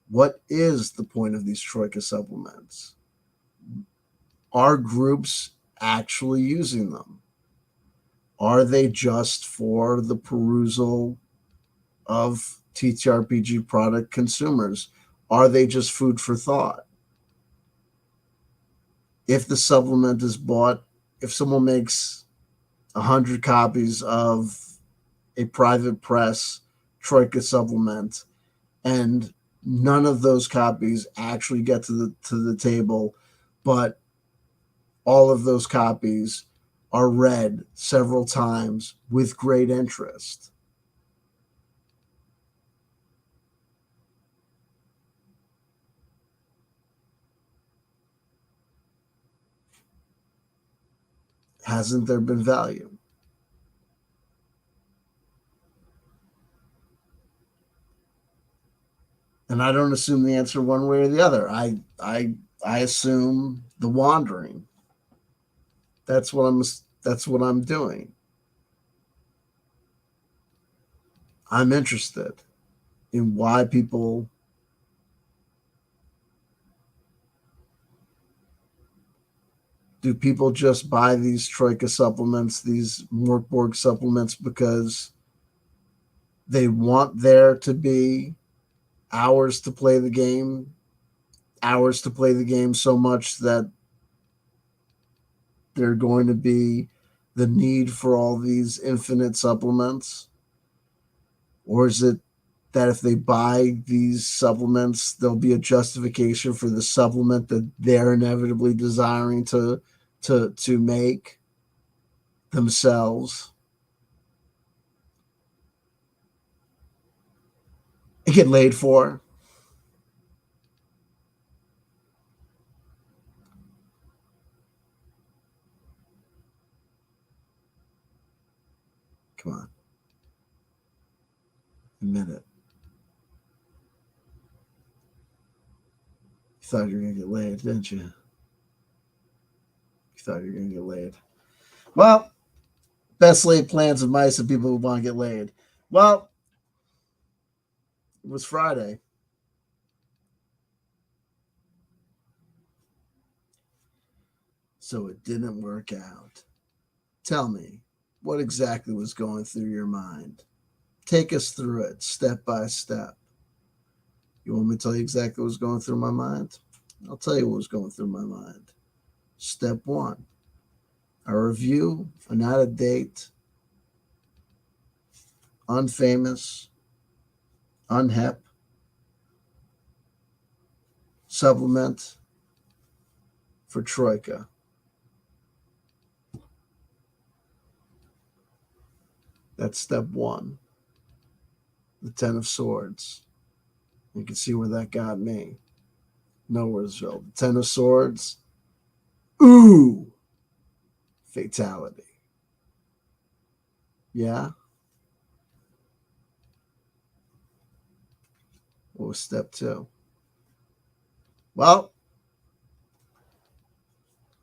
What is the point of these Troika supplements? Are groups actually using them? Are they just for the perusal of TTRPG product consumers? Are they just food for thought? If the supplement is bought, if someone makes 100 copies of a private press Troika supplement and none of those copies actually get to the table, but all of those copies are read several times with great interest, hasn't there been value? And I don't assume the answer one way or the other. I assume the wandering. That's what I'm doing. I'm interested in why people do people just buy these Troika supplements, these Morkborg supplements, because they want there to be hours to play the game so much that they're going to be the need for all these infinite supplements? Or is it that if they buy these supplements, there'll be a justification for the supplement that they're inevitably desiring to make themselves? And get laid for? Come on. Admit it. You thought you were going to get laid, didn't you? You thought you were going to get laid. Well, best laid plans of mice and people who want to get laid. Well, it was Friday. So it didn't work out. Tell me, what exactly was going through your mind? Take us through it step by step. You want me to tell you exactly what was going through my mind? I'll tell you what was going through my mind. Step one, a review, an out of date, unfamous, unhep supplement for Troika. That's step one. The 10 of Swords. You can see where that got me. Nowheresville. The 10 of Swords. Ooh! Fatality. Yeah? What was step two? Well,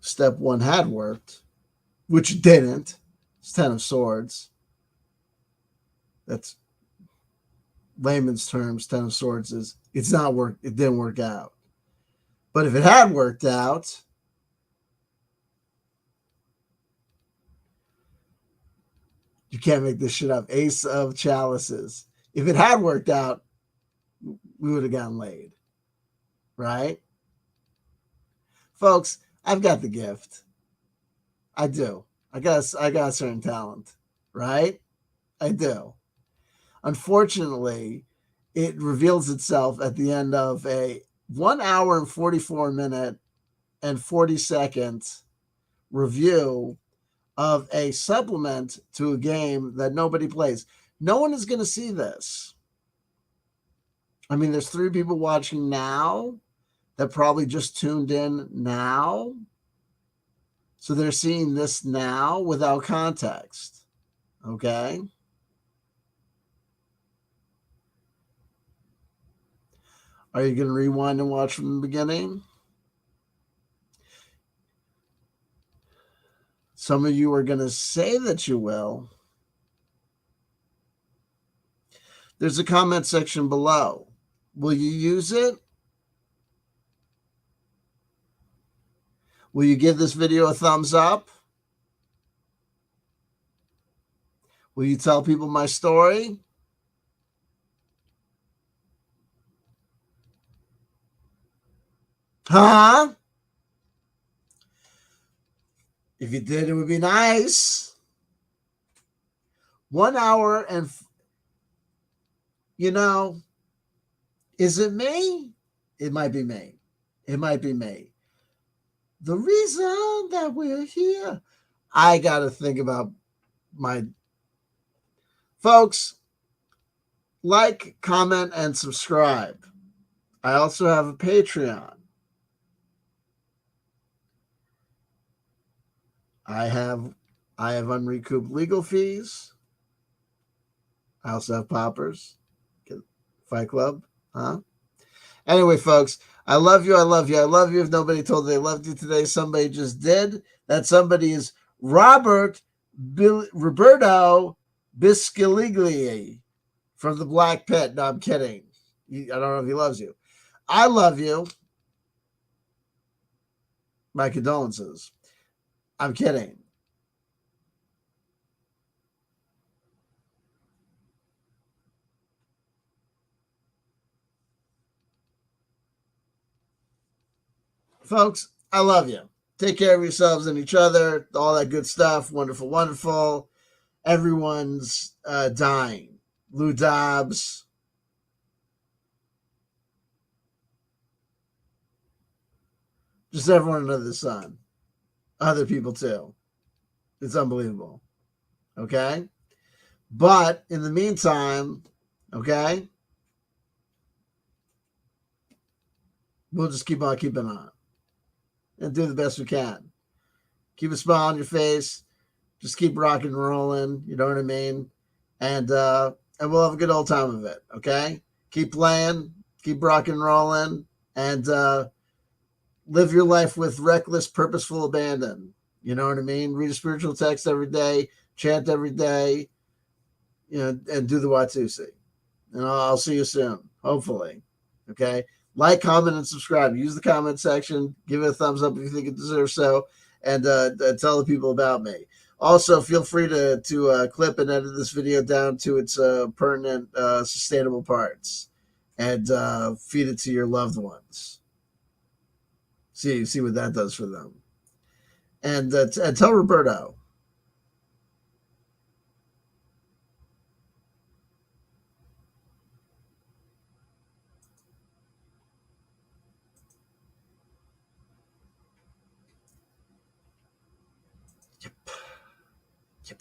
step one had worked, which it didn't. It's 10 of Swords. That's layman's terms. 10 of Swords is it's not work. It didn't work out. But if it had worked out, you can't make this shit up. Ace of Chalices. If it had worked out, we would have gotten laid. Right? Folks, I've got the gift. I do. I got a certain talent. Right? I do. Unfortunately, it reveals itself at the end of a 1 hour and 44 minute and 40 seconds review of a supplement to a game that nobody plays. No one is going to see this. I mean, there's 3 people watching now that probably just tuned in now. So they're seeing this now without context. Okay? Are you going to rewind and watch from the beginning? Some of you are going to say that you will. There's a comment section below. Will you use it? Will you give this video a thumbs up? Will you tell people my story? Huh? If you did, it would be nice. 1 hour and, is it me? It might be me. It might be me. The reason that we're here, I got to think about my folks. Like, comment, and subscribe. I also have a Patreon. I have unrecouped legal fees. I also have poppers. Fight Club, huh? Anyway, folks, I love you. I love you. I love you. If nobody told you they loved you today, somebody just did. That somebody is Roberto Bisceglie from the black pit. No, I'm kidding. I don't know if he loves you. I love you. My condolences. I'm kidding. Folks, I love you. Take care of yourselves and each other. All that good stuff. Wonderful, wonderful. Everyone's dying. Lou Dobbs. Just everyone under the sun. Other people too. It's unbelievable. Okay? But in the meantime, okay, we'll just keep on keeping on and do the best we can. Keep a smile on your face. Just keep rocking and rolling. You know what I mean? And we'll have a good old time of it. Okay? Keep playing, keep rocking and rolling, and live your life with reckless, purposeful abandon. You know what I mean? Read a spiritual text every day, chant every day, you know, and do the Watusi. And I'll see you soon, hopefully. Okay? Like, comment, and subscribe. Use the comment section. Give it a thumbs up if you think it deserves so. And tell the people about me. Also, feel free to clip and edit this video down to its pertinent, sustainable parts, and feed it to your loved ones. See what that does for them. And tell Roberto. Yep. Yep.